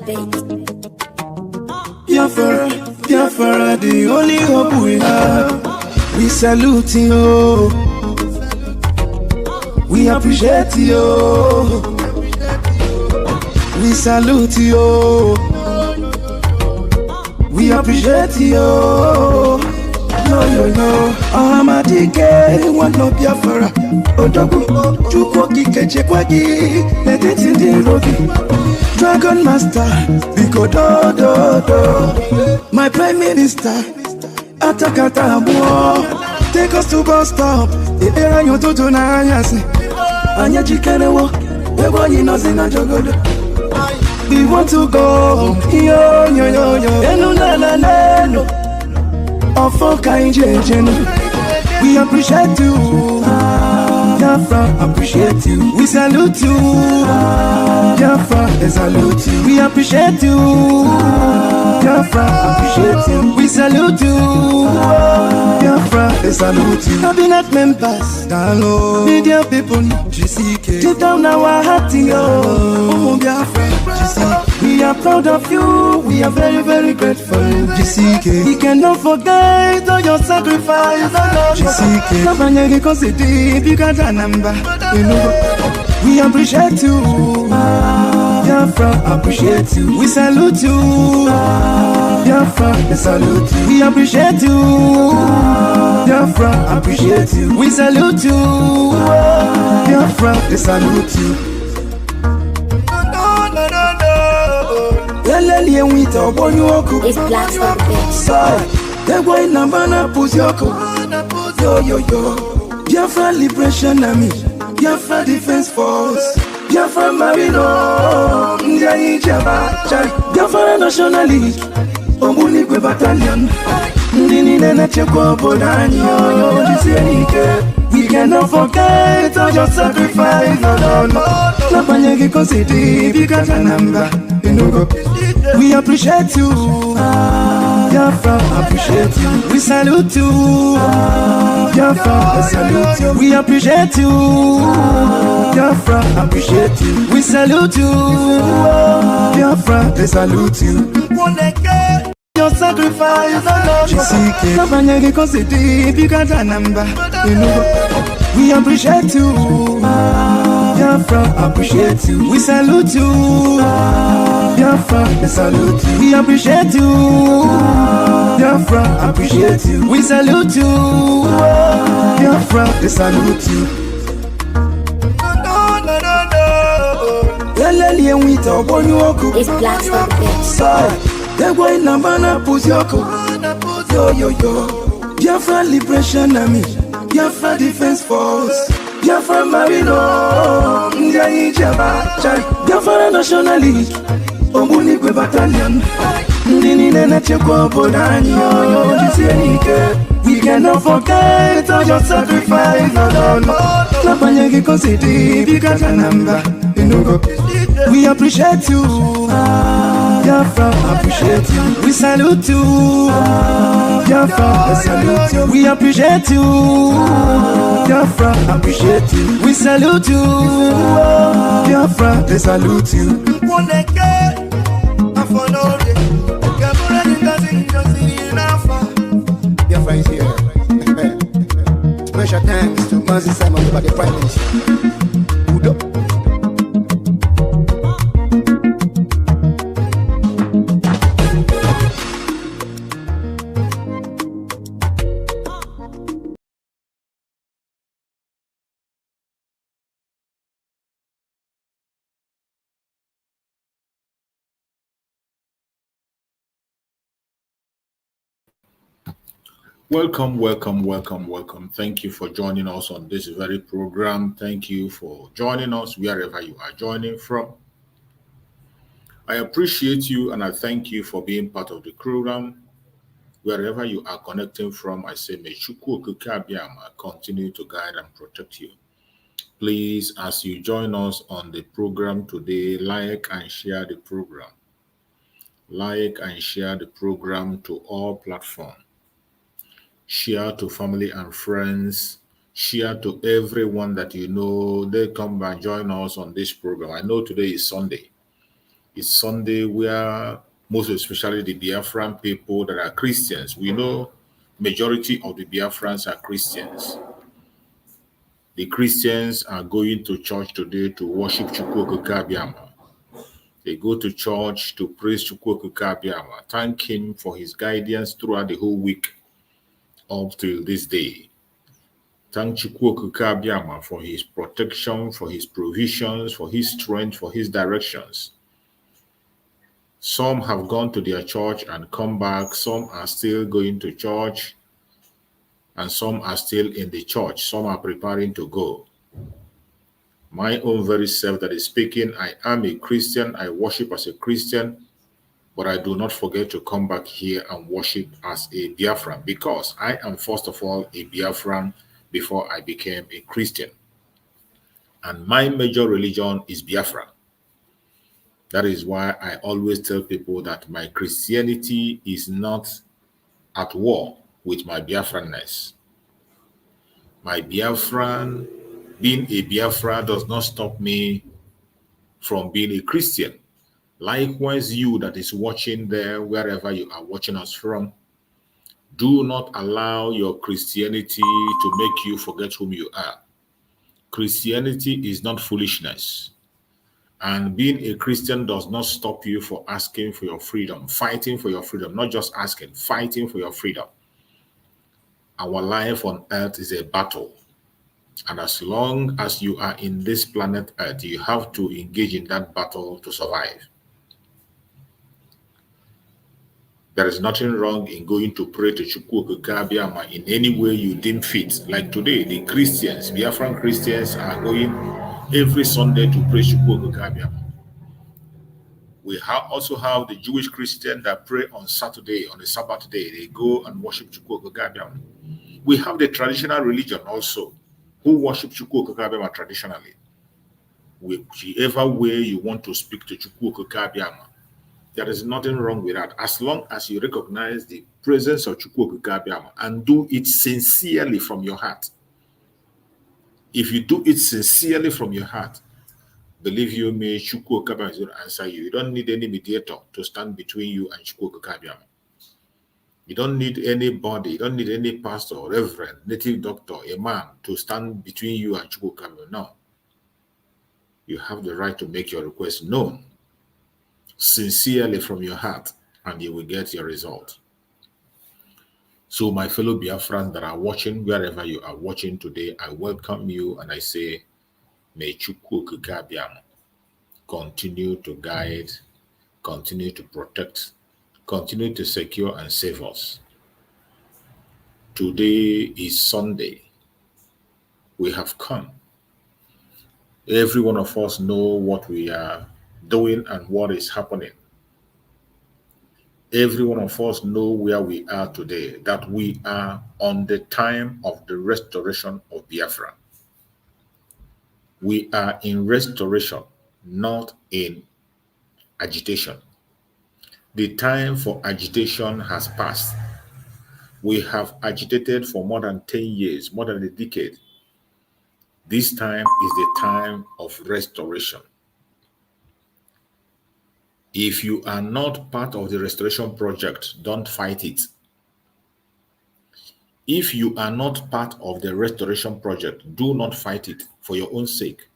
instigate. Biafra, the only hope we have. We salute you. We appreciate you. We salute you. We appreciate you. No. Amadike, one no Biafra. Njoku, Njoku, Kikechekwagi, Nedetindi Rogi. Dragon Master, Biko do. My Prime Minister, Atakata Mo. Take us to bus stop. Era nyoto na anyase. Anya chikerewo. Wewa yinozina jogodo. We want to go. Yo. Enu na. Ofoka injejenu. We appreciate you. Biafra, appreciate you. We salute you. Biafra, they salute you. We appreciate you. Biafra, appreciate you. We salute you. Biafra, they salute you. Cabinet members, download. Media people, GCK. Deep down our heart, yo. Biafra, GCK. We are proud of you. We are very, very grateful. GCK. We cannot forget all your sacrifice. GCK. Nabanyagi kosidi, bigger than number. We appreciate you. Biafra, appreciate you. We salute you. Biafra, they salute you. We appreciate you. Biafra, appreciate you. We salute you. Biafra, they salute you. It's Black Star Bitch. The boy Nambana Puzyoko. Yo. Biafra Liberation Army. Biafra Defense Force. Biafra Marino. Ndiayi Jabachai. Biafra National League. Omunikwe Battalion. Ndini Nene Chekwa Bodani. We cannot forget all your sacrifice. No. Nabanyagi konsidi. Bigger than number. We appreciate you. Biafra, appreciate you. We salute you. Biafra, salute you. We appreciate you. Biafra, appreciate you. We salute you. Biafra, they salute you. Your sacrifice, GCK. Nabanyagi konsidi, bigger than number. We appreciate you. Biafra, appreciate you. We salute you. Biafra, they salute you. We appreciate you. Biafra, appreciate you. We salute you. Biafra, they salute you. It's Black Star Bitch. The boy Nambana Puzyoko. Yo. Biafra Liberation Army. Biafra Defense Force. Biafra Marino. Ndiayi Jabachai. Biafra National League. Omunikwe Battalion. Ndini Nene Chekwa Bodani. We cannot forget all your sacrifice. No. Nabanyagi konsidi, bigger than number. We appreciate you. Biafra, appreciate you. We salute you. Biafra, salute you. We appreciate you. Biafra, appreciate you. We salute you. Biafra, they salute you. Biafra is here. Special thanks to Mazi Simon by the Prime Minister. Welcome. Thank you for joining us on this very program. Thank you for joining us wherever you are joining from. I appreciate you and I thank you for being part of the program. Wherever you are connecting from, I say, may Njoku continue to guide and protect you. Please, as you join us on the program today, like and share the program. Like and share the program to all platforms. Share to family and friends. Share to everyone that you know. They come and join us on this program. I know today is Sunday. It's Sunday where most especially the Biafran people that are Christians, we know majority of the Biafrans are Christians. The Christians are going to church today to worship Chukwu Abiyama. They go to church to praise Chukwu Abiyama, thank him for his guidance throughout the whole week up till this day. Thank Chukwu Abiyama for his protection, for his provisions, for his strength, for his directions. Some have gone to their church and come back. Some are still going to church, and some are still in the church. Some are preparing to go. My own very self that is speaking, I am a Christian. I worship as a Christian, but I do not forget to come back here and worship as a Biafran, because I am first of all a Biafran before I became a Christian. And my major religion is Biafra. That is why I always tell people that my Christianity is not at war with my Biafranness. My Biafran, being a Biafra does not stop me from being a Christian. Likewise, you that is watching there, wherever you are watching us from, do not allow your Christianity to make you forget whom you are. Christianity is not foolishness. And being a Christian does not stop you for asking for your freedom, fighting for your freedom, not just asking, fighting for your freedom. Our life on earth is a battle. And as long as you are in this planet earth, you have to engage in that battle to survive. There is nothing wrong in going to pray to Chukwu Abiyama in any way you deem fit. Like today, the Christians, Biafran Christians, are going every Sunday to pray Chukwu Abiyama. We also have the Jewish Christians that pray on Saturday, on the Sabbath day. They go and worship Chukwu Abiyama. We have the traditional religion also, who worship Chukwu Abiyama traditionally. Whichever way you want to speak to Chukwu Abiyama, there is nothing wrong with that, as long as you recognize the presence of Chukwu Abiyama and do it sincerely from your heart. If you do it sincerely from your heart, believe you me, Chukwu Abiyama is going to answer you. You don't need any mediator to stand between you and Chukwu Abiyama. You don't need anybody, you don't need any pastor, reverend, native doctor, a man to stand between you and Chukwu Abiyama. No. You have the right to make your request known sincerely from your heart, and you will get your result. So my fellow Biafrans that are watching, wherever you are watching today, I welcome you and I say, may Chukwu Abiyama continue to guide, continue to protect, continue to secure and save us. Today is Sunday. We have come. Every one of us know what we are doing and what is happening. Every one of us know where we are today, that we are on the time of the restoration of Biafra. We are in restoration, not in agitation. The time for agitation has passed. We have agitated for more than 10 years, more than a decade. This time is the time of restoration. If you are not part of the restoration project, don't fight it. If you are not part of the restoration project, do not fight it for your own sake.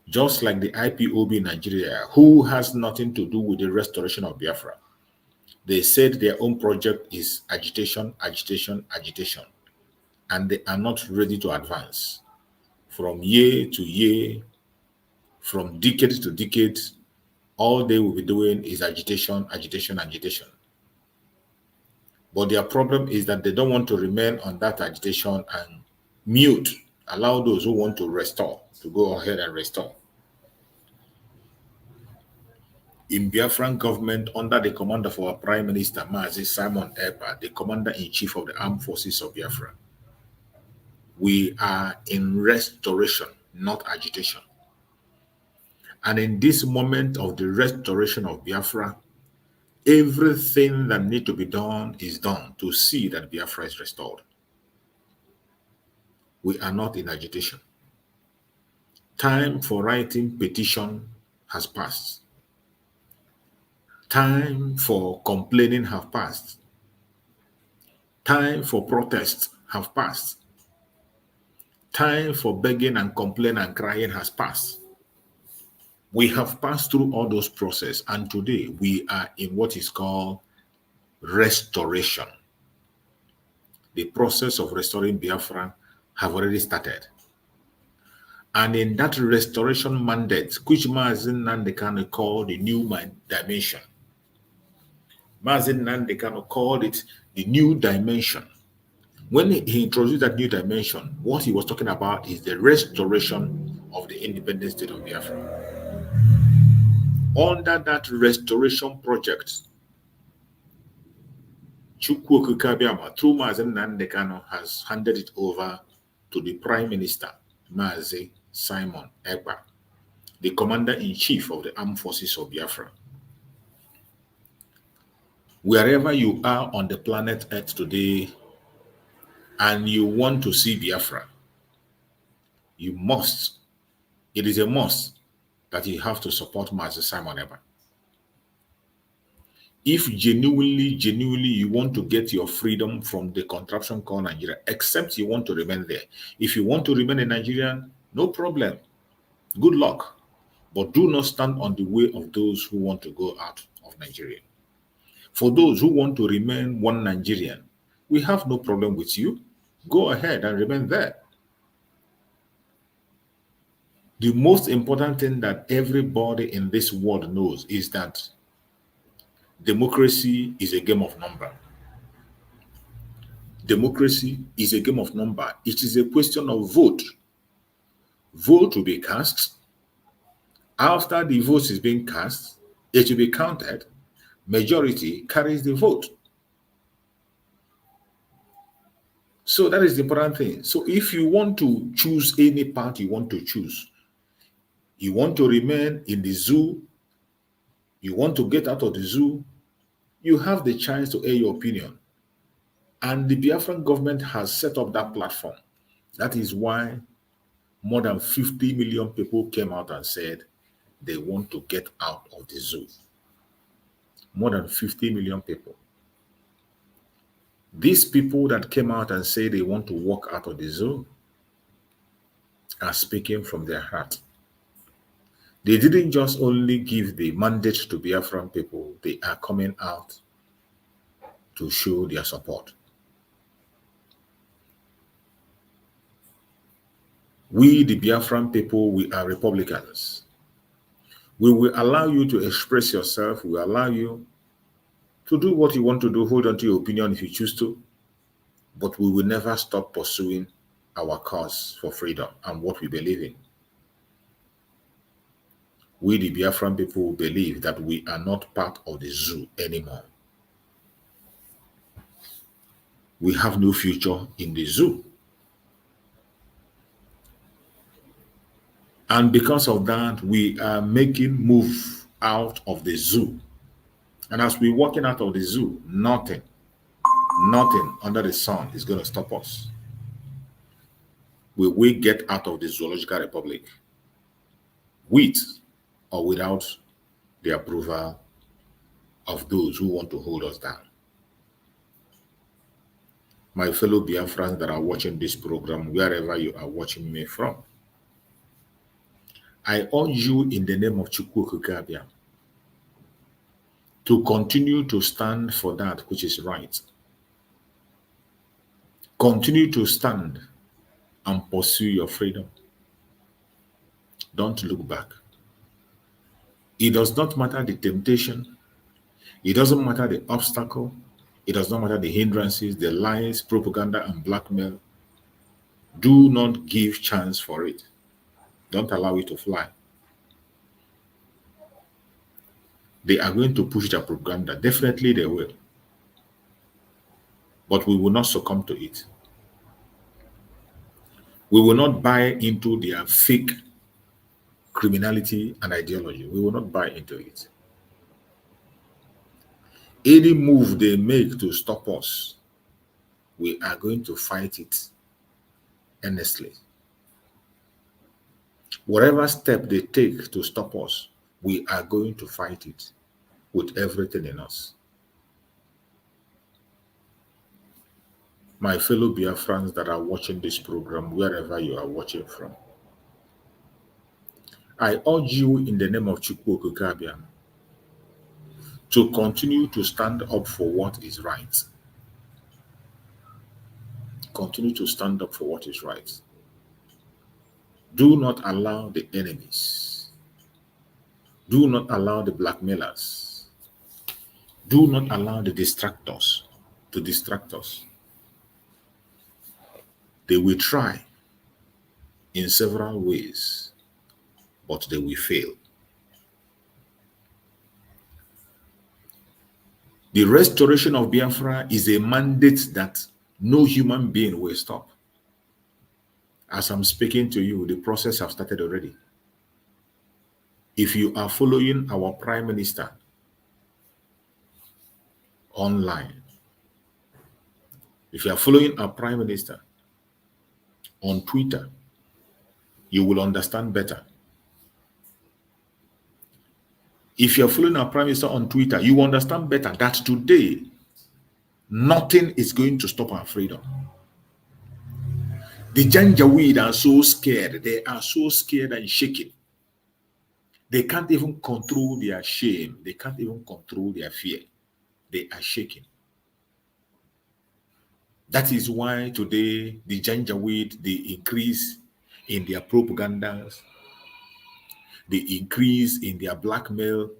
Just like the IPOB in Nigeria, who has nothing to do with the restoration of Biafra. They said their own project is agitation, agitation, agitation, and they are not ready to advance. From year to year, from decade to decade, all they will be doing is agitation, agitation, agitation. But their problem is that they don't want to remain on that agitation and mute, allow those who want to restore to go ahead and restore. In Biafran government, under the command of our Prime Minister, Mazi Simon Ekpa, the Commander-in-Chief of the Armed Forces of Biafra, we are in restoration, not agitation. And in this moment of the restoration of Biafra, everything that needs to be done is done to see that Biafra is restored. We are not in agitation. Time for writing petition has passed. Time for complaining have passed. Time for protests have passed. Time for begging and complaining and crying has passed. We have passed through all those processes, and today we are in what is called restoration. The process of restoring Biafra have already started. And in that restoration mandate, which Mazin Nandekano called the new dimension, Mazin Nandekano called it the new dimension. When he introduced that new dimension, what he was talking about is the restoration of the independent state of Biafra. Under that restoration project, Chukwu Kabiama, through Mazin Nandekano, has handed it over to the Prime Minister, Mazi Simon Ekpa, the Commander-in-Chief of the Armed Forces of Biafra. Wherever you are on the planet Earth today and you want to see Biafra, you must, it is a must that you have to support Mazi Simon Ekpa. If genuinely you want to get your freedom from the contraption called Nigeria, except you want to remain there. If you want to remain a Nigerian, no problem. Good luck. But do not stand on the way of those who want to go out of Nigeria. For those who want to remain one Nigerian, we have no problem with you. Go ahead and remain there. The most important thing that everybody in this world knows is that democracy is a game of number. Democracy is a game of number. It is a question of vote. Vote will be cast. After the vote is being cast, it will be counted. Majority carries the vote. So that is the important thing. So if you want to choose any party you want to choose, you want to remain in the zoo, you want to get out of the zoo, you have the chance to air your opinion. And the Biafran government has set up that platform. That is why more than 50 million people came out and said they want to get out of the zoo. More than 50 million people. These people that came out and say they want to walk out of the zoo are speaking from their heart. They didn't just only give the mandate to Biafran people, they are coming out to show their support. We, the Biafran people, we are Republicans. We will allow you to express yourself. We will allow you to do what you want to do, hold on to your opinion if you choose to, but we will never stop pursuing our cause for freedom and what we believe in. We, the Biafran people, believe that we are not part of the zoo anymore. We have no future in the zoo. And because of that, we are making move out of the zoo. And as we're walking out of the zoo, nothing under the sun is going to stop us. Will we get out of the Zoological Republic with or without the approval of those who want to hold us down? My fellow Biafrans that are watching this program, wherever you are watching me from, I urge you in the name of Chukwu Kukabia to continue to stand for that which is right. Continue to stand and pursue your freedom. Don't look back. It does not matter the temptation. It doesn't matter the obstacle. It does not matter the hindrances, the lies, propaganda, and blackmail. Do not give chance for it. Don't allow it to fly. They are going to push their propaganda. Definitely they will. But we will not succumb to it. We will not buy into their fake criminality and ideology. We will not buy into it. Any move they make to stop us, we are going to fight it earnestly. Whatever step they take to stop us, we are going to fight it. with everything in us. My fellow Biafrans that are watching this program, wherever you are watching from, I urge you in the name of Chukwu Okike to continue to stand up for what is right. Continue to stand up for what is right. Do not allow the enemies. Do not allow the blackmailers. Do not allow the distractors to distract us. They will try in several ways, but they will fail. The restoration of Biafra is a mandate that no human being will stop. As I'm speaking to you, the process has started already. If you are following our Prime Minister online, if you are following our Prime Minister on Twitter, you will understand better. If you're following our Prime Minister on Twitter, you will understand better that today, nothing is going to stop our freedom. The Janjaweed are so scared. They are so scared and shaken. They can't even control their shame. They can't even control their fear. They are shaking. That is why today the Janjaweed, the increase in their propagandas, the increase in their blackmail,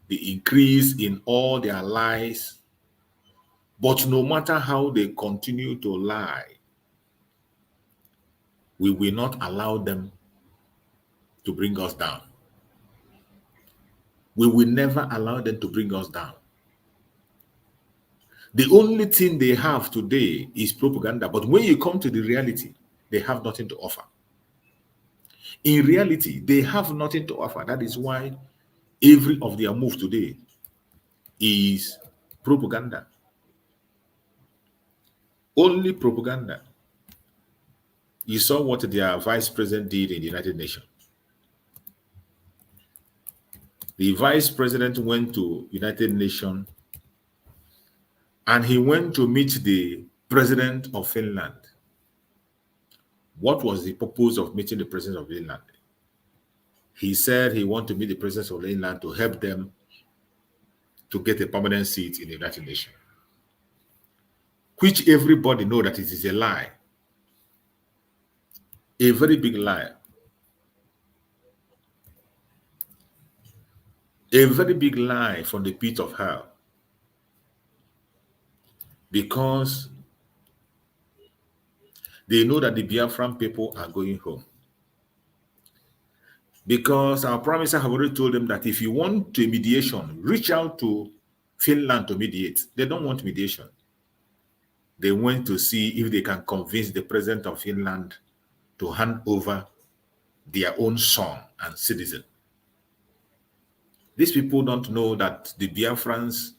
the increase in all their lies. But no matter how they continue to lie, we will not allow them to bring us down. We will never allow them to bring us down. The only thing they have today is propaganda. But when you come to the reality, they have nothing to offer. In reality, they have nothing to offer. That is why every of their move today is propaganda. Only propaganda. You saw what their vice president did in the United Nations. The vice president went to United Nations and he went to meet the president of Finland. What was the purpose of meeting the president of Finland? He said he wanted to meet the president of Finland to help them to get a permanent seat in the United Nations, which everybody knows that it is a lie. A very big lie. A very big lie from the pit of hell. Because they know that the Biafran people are going home. Because our Prime Minister have already told them that if you want a mediation, reach out to Finland to mediate. They don't want mediation. They want to see if they can convince the president of Finland to hand over their own son and citizen. These people don't know that the Biafrans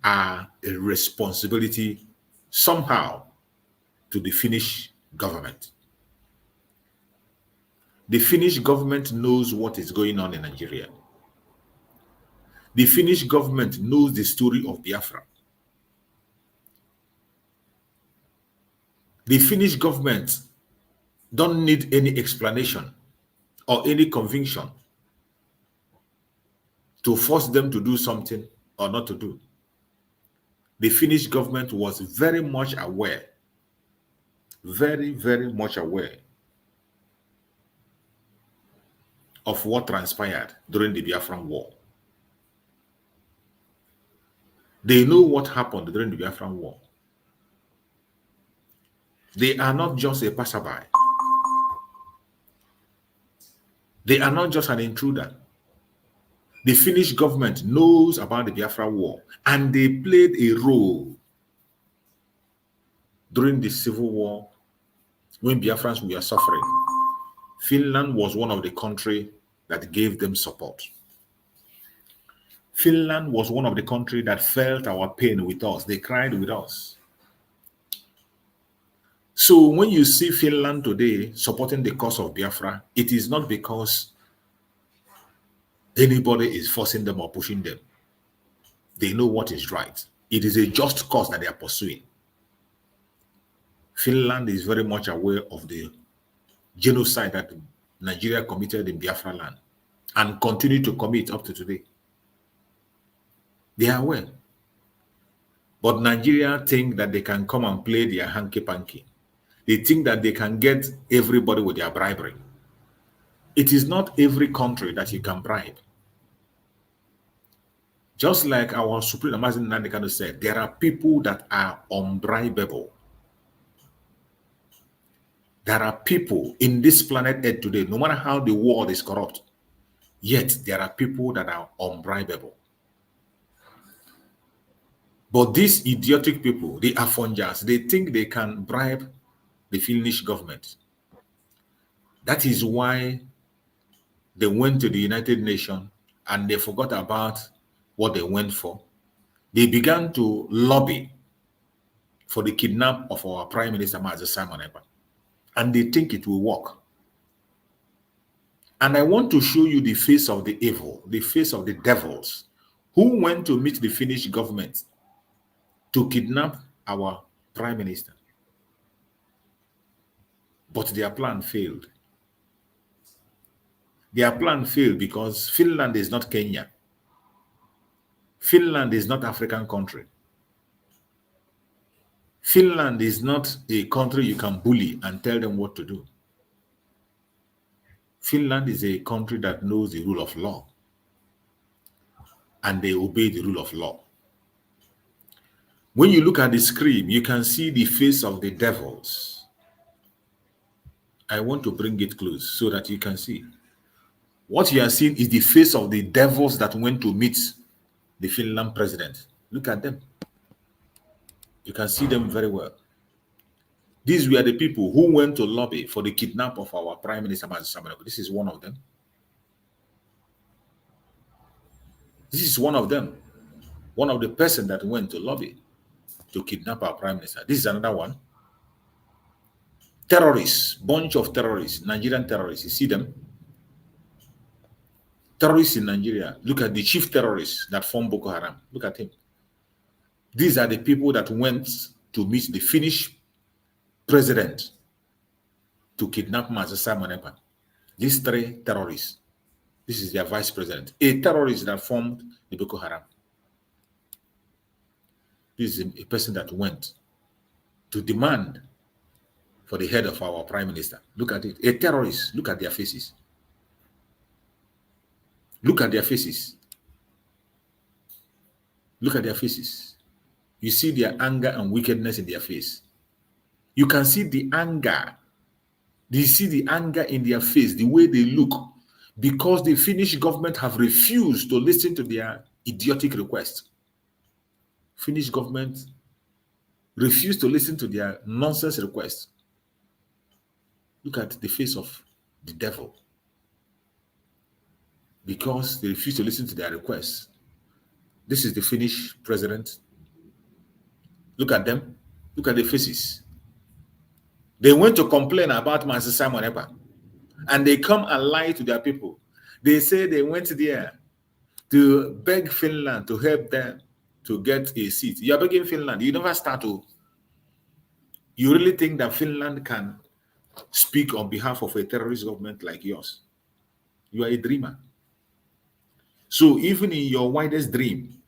are a responsibility somehow to the Finnish government. The Finnish government knows what is going on in Nigeria. The Finnish government knows the story of Biafra. The Finnish government don't need any explanation or any conviction to force them to do something or not to do. The Finnish government was very much aware, very, very much aware of what transpired during the Biafran War. They know what happened during the Biafran War. They are not just a passerby. They are not just an intruder. The Finnish government knows about the Biafra War and they played a role during the civil war when Biafrans were suffering. Finland was one of the countries that gave them support. Finland was one of the countries that felt our pain with us. They cried with us. So when you see Finland today supporting the cause of Biafra, it is not because anybody is forcing them or pushing them. They know what is right. It is a just cause that they are pursuing. Finland is very much aware of the genocide that Nigeria committed in Biafra land and continue to commit up to today. They are aware. But Nigeria think that they can come and play their hanky-panky. They think that they can get everybody with their bribery. It is not every country that you can bribe. Just like our Supreme Amazon Nandekano said, there are people that are unbribable. There are people in this planet Earth today, no matter how the world is corrupt, yet there are people that are unbribable. But these idiotic people, the Afonjas, they think they can bribe the Finnish government. That is why they went to the United Nations and they forgot about what they went for. They began to lobby for the kidnap of our Prime Minister, Mazi Simon Ekpa. And they think it will work. And I want to show you the face of the evil, the face of the devils, who went to meet the Finnish government to kidnap our Prime Minister. But their plan failed. Their plan failed because Finland is not Kenya. Finland is not an African country. Finland is not a country you can bully and tell them what to do. Finland is a country that knows the rule of law, and they obey the rule of law. When you look at the screen, you can see the face of the devils. I want to bring it close so that you can see. What you are seeing is the face of the devils that went to meet the Finland president. Look at them. You can see them very well. These were the people who went to lobby for the kidnap of our Prime Minister, Mazi Simon Ekpa. This is one of them. This is one of them. One of the person that went to lobby to kidnap our Prime Minister. This is another one. Terrorists, bunch of terrorists, Nigerian terrorists. You see them? Terrorists in Nigeria. Look at the chief terrorist that formed Boko Haram. Look at him. These are the people that went to meet the Finnish president to kidnap Mazi Simon Ekpa. These three terrorists. This is their vice president. A terrorist that formed the Boko Haram. This is a person that went to demand for the head of our Prime Minister. Look at it. A terrorist. Look at their faces. Look at their faces. Look at their faces. You see their anger and wickedness in their face. You can see the anger. You see the anger in their face, the way they look, because the Finnish government have refused to listen to their idiotic request. Finnish government refused to listen to their nonsense request. Look at the face of the devil. Because they refused to listen to their requests. This is the Finnish president. Look at them. Look at their faces. They went to complain about Mazi Simon Ekpa. And they come and lie to their people. They say they went there to beg Finland to help them to get a seat. You are begging Finland. You never start to. You really think that Finland can speak on behalf of a terrorist government like yours? You are a dreamer. So even in your widest dream,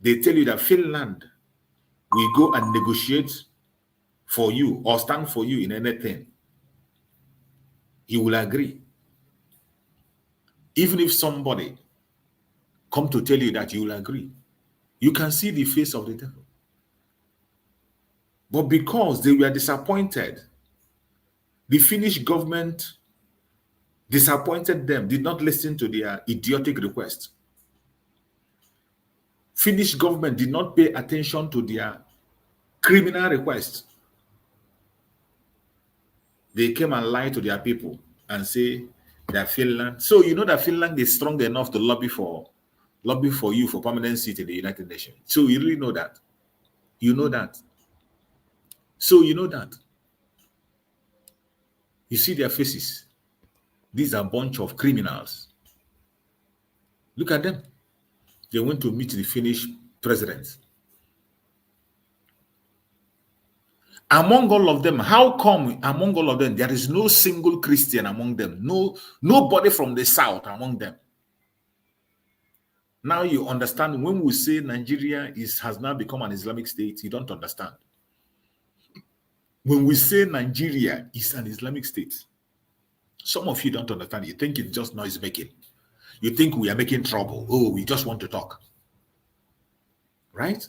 they tell you that Finland will go and negotiate for you or stand for you in anything. You will agree. Even if somebody come to tell you that, you will agree. You can see the face of the devil. But because they were disappointed, the Finnish government disappointed them, did not listen to their idiotic request. Finnish government did not pay attention to their criminal request. They came and lied to their people and say that Finland. So you know that Finland is strong enough to lobby for you for permanent seat in the United Nations. So you really know that. You know that. So you know that. You see their faces. These are a bunch of criminals. Look at them. They went to meet the Finnish president. Among all of them, how come among all of them there is no single Christian among them? Nobody from the south among them. Now you understand when we say Nigeria has now become an Islamic state, you don't understand. When we say Nigeria is an Islamic state, some of you don't understand. You think it's just noise making. You think we are making trouble. Oh, we just want to talk. Right?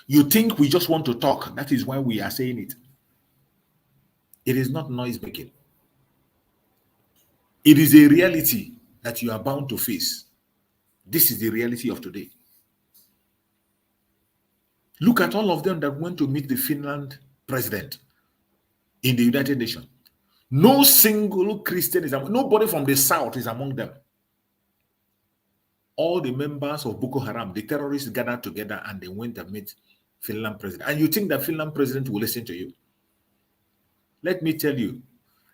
You think we just want to talk. That is why we are saying it. It is not noise making. It is a reality that you are bound to face. This is the reality of today. Look at all of them that went to meet the Finland president in the United Nations. No single Christian is among, nobody from the south is among them. All the members of Boko Haram, the terrorists, gathered together and they went and met Finland president. And you think that Finland president will listen to you? Let me tell you,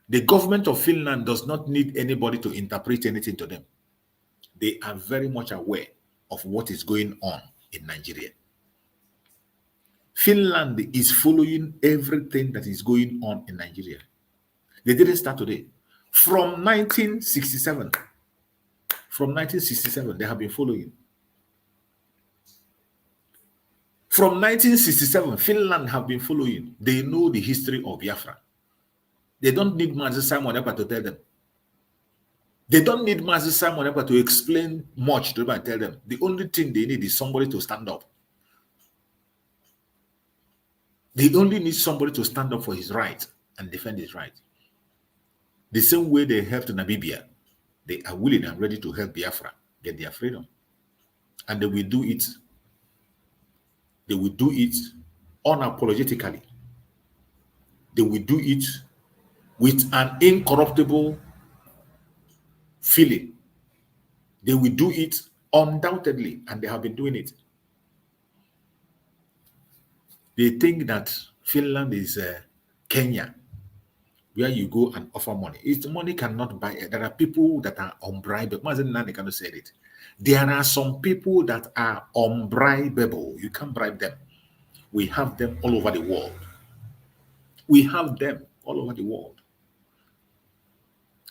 the government of Finland does not need anybody to interpret anything to them. They are very much aware of what is going on in Nigeria. Finland is following everything that is going on in Nigeria. They didn't start today. From 1967, they have been following. From 1967, Finland have been following. They know the history of Biafra. They don't need Mazi Simon Ekpa to tell them. They don't need Mazi Simon Ekpa to explain much to them and tell them. The only thing they need is somebody to stand up. They only need somebody to stand up for his right and defend his right. The same way they helped Namibia, they are willing and ready to help Biafra get their freedom. And they will do it. They will do it unapologetically. They will do it with an incorruptible feeling. They will do it undoubtedly, and they have been doing it. They think that Finland is Kenya, where you go and offer money. Money cannot buy it. There are people that are unbribable. Mazen Nani cannot say it. There are some people that are unbribable. You can't bribe them. We have them all over the world. We have them all over the world.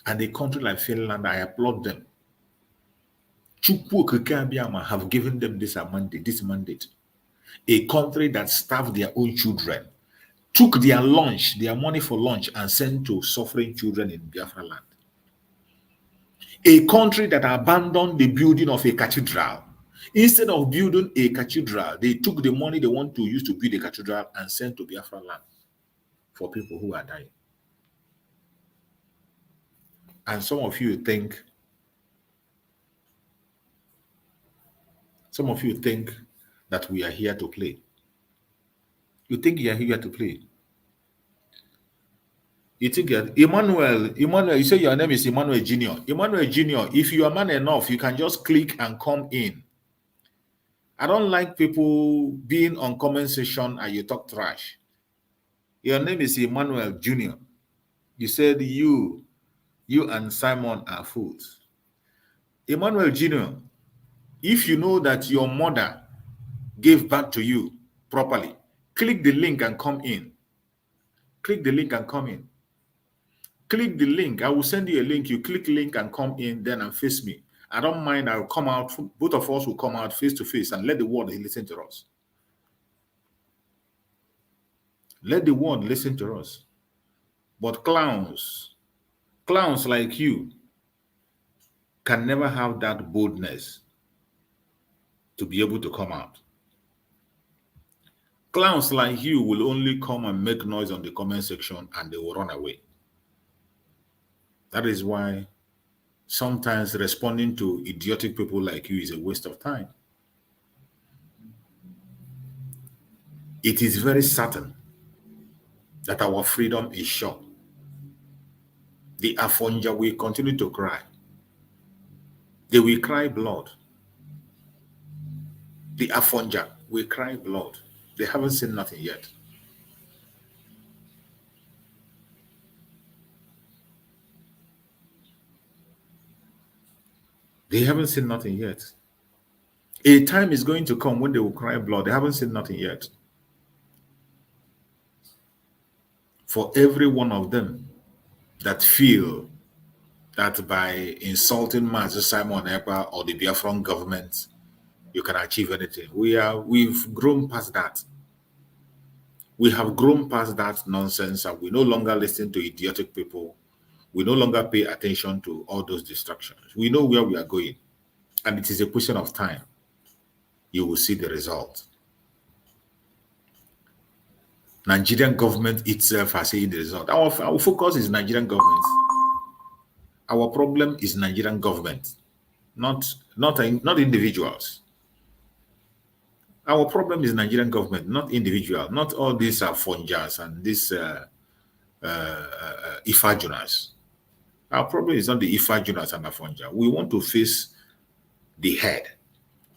And a country like Finland, I applaud them. Chukwu Kekabiama have given them this mandate. A country that starved their own children, took their lunch, their money for lunch, and sent to suffering children in Biafra land. A country that abandoned the building of a cathedral. Instead of building a cathedral, they took the money they want to use to build a cathedral and sent to Biafra land for people who are dying. And some of you think that we are here to play. You think you are here to play. You think Emmanuel, you say your name is Emmanuel Junior. Emmanuel Junior, if you are man enough, you can just click and come in. I don't like people being on comment section and you talk trash. Your name is Emmanuel Junior. You said you and Simon are fools. Emmanuel Junior, if you know that your mother gave birth to you properly, click the link and come in. Click the link and come in. Click the link. I will send you a link. You click link and come in, then and face me. I don't mind. I'll come out. Both of us will come out face to face and let the world listen to us. Let the world listen to us. But clowns like you can never have that boldness to be able to come out. Clowns like you will only come and make noise on the comment section and they will run away. That is why sometimes responding to idiotic people like you is a waste of time. It is very certain that our freedom is short. The Afonja will continue to cry. They will cry blood. The Afonja will cry blood. They haven't seen nothing yet. They haven't seen nothing yet. A time is going to come when they will cry blood. They haven't seen nothing yet. For every one of them that feel that by insulting Master Simon Ekpa or the Biafran government, you can achieve anything. We've grown past that. We have grown past that nonsense, and we no longer listen to idiotic people. We no longer pay attention to all those distractions. We know where we are going, and it is a question of time. You will see the result. Nigerian government itself has seen the result. Our focus is Nigerian government. Our problem is Nigerian government, not individuals. Our problem is Nigerian government, not individual, not all these funjas and these Ifajunas. Our problem is not the Ifajunas and the funja. We want to face the head.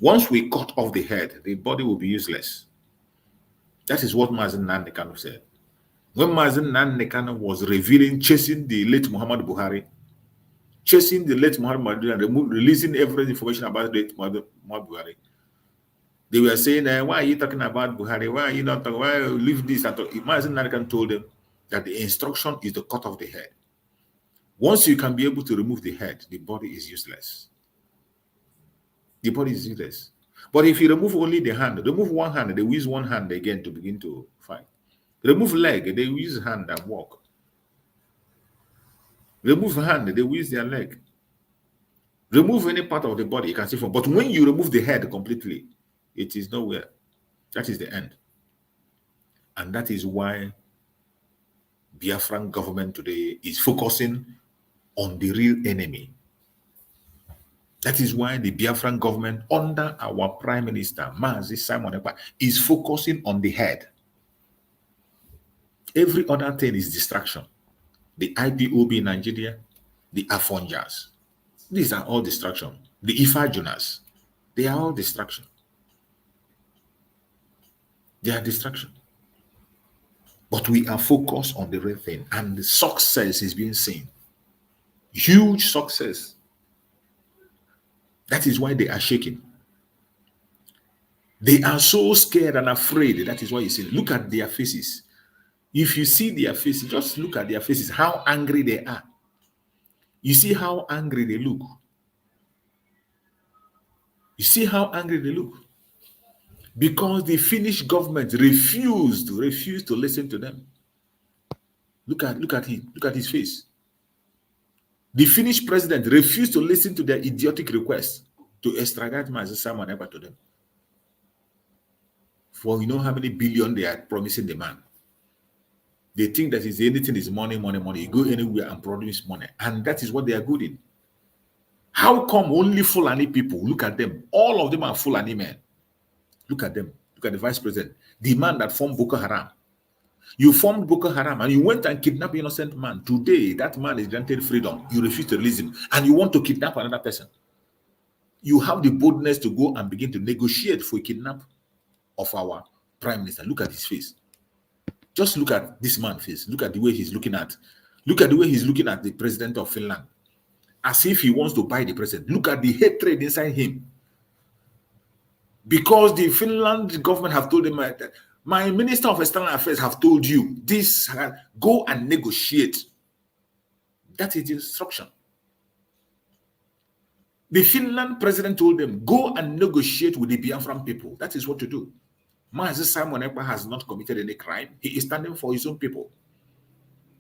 Once we cut off the head, the body will be useless. That is what Mazen Nandekano said. When Mazen Nandekano was chasing the late Muhammad Buhari, and releasing every information about the late Muhammad Buhari, they were saying, why are you talking about Buhari? Why are you not talking? Why you leave this? Mazen Nandekano told them that the instruction is to cut off the head. Once you can be able to remove the head, the body is useless. The body is useless. But if you remove only the hand, remove one hand, they will use one hand again to begin to fight. Remove leg, they will use hand and walk. Remove hand, they will use their leg. Remove any part of the body, you can see from. But when you remove the head completely, it is nowhere. That is the end. And that is why Biafran government today is focusing on the real enemy. That is why the Biafran government, under our Prime Minister, Mazi Simon Ekpa, is focusing on the head. Every other thing is distraction. The IPOB in Nigeria, the Afonjas, these are all distraction. The Ifajunas, they are all distraction. They are distraction. But we are focused on the real thing, and the success is being seen. Huge success. That is why they are shaking. They are so scared and afraid. That is why you see, look at their faces. If you see their faces, just look at their faces, how angry they are. You see how angry they look. You see how angry they look. Because the Finnish government refused to listen to them. Look at him. Look at his face. The Finnish president refused to listen to their idiotic request to extradite Mazi Simon Ekpa to them. For you know how many billion they are promising the man. They think that anything is money, money, money. You go anywhere and produce money. And that is what they are good in. How come only Fulani people, look at them, all of them are Fulani men. Look at them. Look at the vice president. The man that formed Boko Haram. You formed Boko Haram and you went and kidnapped an innocent man. Today, that man is granted freedom. You refuse to release him. And you want to kidnap another person. You have the boldness to go and begin to negotiate for a kidnap of our prime minister. Look at his face. Just look at this man's face. Look at the way he's looking at. Look at the way he's looking at the president of Finland. As if he wants to buy the president. Look at the hatred inside him. Because the Finland government have told him that my Minister of External Affairs have told you this, go and negotiate. That is the instruction. The Finland president told them, go and negotiate with the Biafran people. That is what to do. Mazi Simon Ekpa has not committed any crime. He is standing for his own people.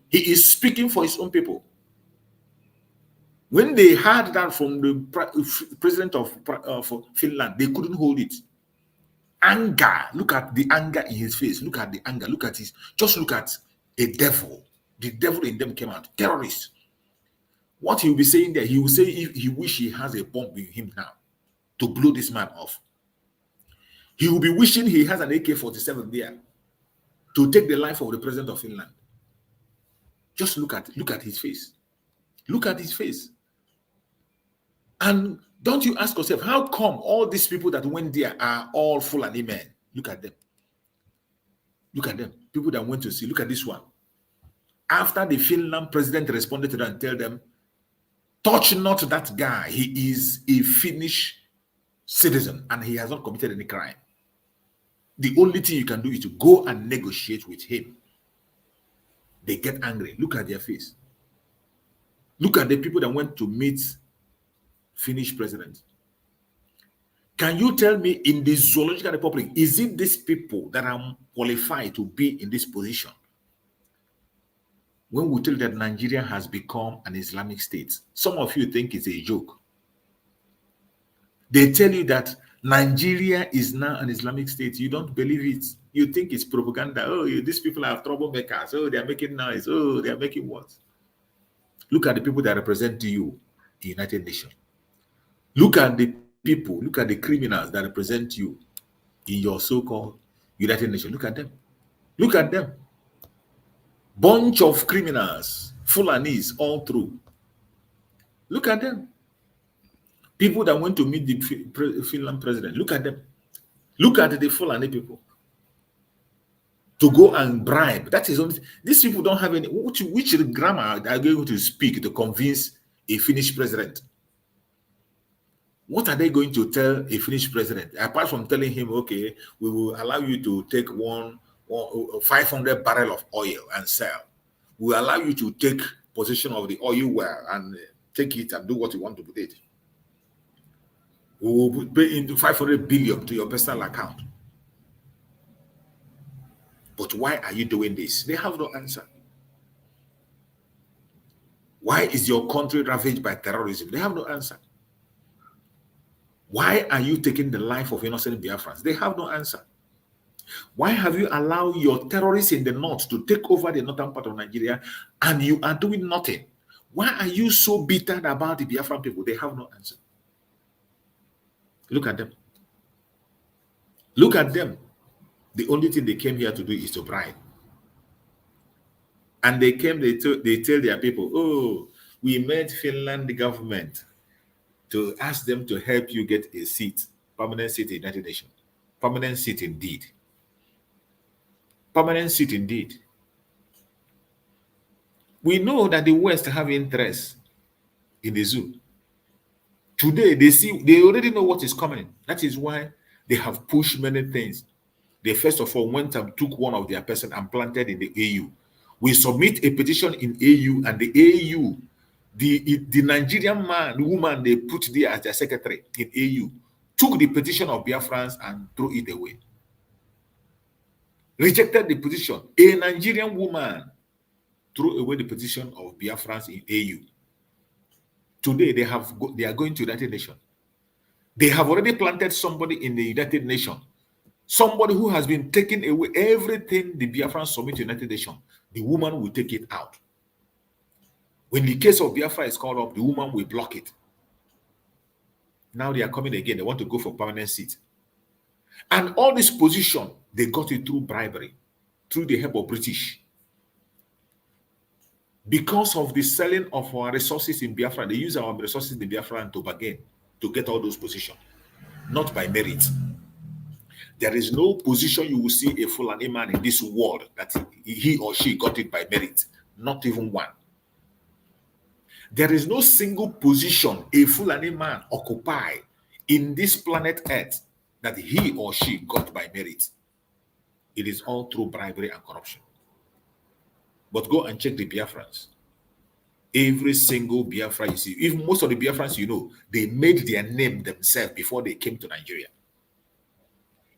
He is speaking for his own people. When they heard that from the president of Finland, they couldn't hold it. Anger. Look at the anger in his face. Look at the anger. Look at his. Just look at a devil. The devil in them came out. Terrorists. What he will be saying there, he will say if he wish he has a bomb in him now to blow this man off. He will be wishing he has an AK-47 there to take the life of the president of Finland. Just look at his face. Look at his face. And don't you ask yourself, how come all these people that went there are all Fulani men? Look at them. Look at them. People that went to see. Look at this one. After the Finland president responded to them and tell them, Touch not that guy. He is a Finnish citizen and he has not committed any crime. The only thing you can do is to go and negotiate with him. They get angry. Look at their face. Look at the people that went to meet Finnish president. Can you tell me, in the Zoological Republic, is it these people that are qualified to be in this position? When we tell that Nigeria has become an Islamic state, some of you think it's a joke. They tell you that Nigeria is now an Islamic state. You don't believe it. You think it's propaganda. Oh, these people are troublemakers. Oh, they are making noise. Oh, they are making what? Look at the people that represent you in the United Nations. Look at the people, look at the criminals that represent you in your so-called United Nations. Look at them. Look at them. Bunch of criminals, Fulanis all through. Look at them. People that went to meet the Finland president. Look at them. Look at the Fulani people. To go and bribe. That is only. These people don't have any. Which grammar are they going to speak to convince a Finnish president? What are they going to tell a Finnish president? Apart from telling him, okay, we will allow you to take 500 barrels of oil and sell. We will allow you to take possession of the oil well and take it and do what you want to with it. We will pay into 500 billion to your personal account. But why are you doing this? They have no answer. Why is your country ravaged by terrorism? They have no answer. Why are you taking the life of innocent Biafrans? They have no answer. Why have you allowed your terrorists in the north to take over the northern part of Nigeria and you are doing nothing? Why are you so bitter about the Biafran people? They have no answer. Look at them. Look at them. The only thing they came here to do is to bribe. And they came, they tell their people, oh, we met Finland, the government, to ask them to help you get a seat, permanent seat in the United Nations. Permanent seat indeed. Permanent seat indeed. We know that the West have interest in the zoo. Today, they already know what is coming. That is why they have pushed many things. They first of all went and took one of their person and planted in the AU. We submit a petition in AU, and the AU, the Nigerian woman they put there as their secretary in AU, took the petition of Biafrans and threw it away. Rejected the petition. A Nigerian woman threw away the petition of Biafrans in AU. Today they are going to the United Nations. They have already planted somebody in the United Nations. Somebody who has been taking away everything the Biafrans submit to the United Nations. The woman will take it out. When the case of Biafra is called up, the woman will block it. Now they are coming again. They want to go for permanent seat. And all this position, they got it through bribery, through the help of British. Because of the selling of our resources in Biafra, they use our resources in Biafra to bargain to get all those positions, not by merit. There is no position you will see a Fulani man in this world that he or she got it by merit, not even one. There is no single position a Fulani man occupy in this planet Earth that he or she got by merit. It is all through bribery and corruption. But go and check the Biafrans. Every single Biafra you see, even most of the Biafrans you know, they made their name themselves before they came to Nigeria.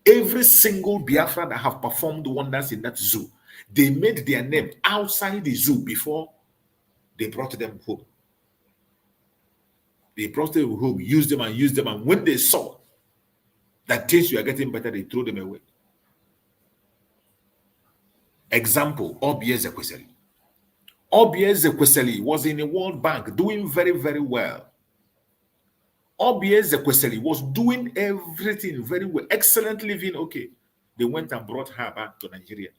Every single Biafra that have performed wonders in that zoo, they made their name outside the zoo before they brought them home. They brought them home, used them, and when they saw that things were getting better, they threw them away. Example, Obie Ezekwesili. Obie Ezekwesili was in the World Bank doing very, very well. Obie Ezekwesili was doing everything very well, excellent living, okay. They went and brought her back to Nigeria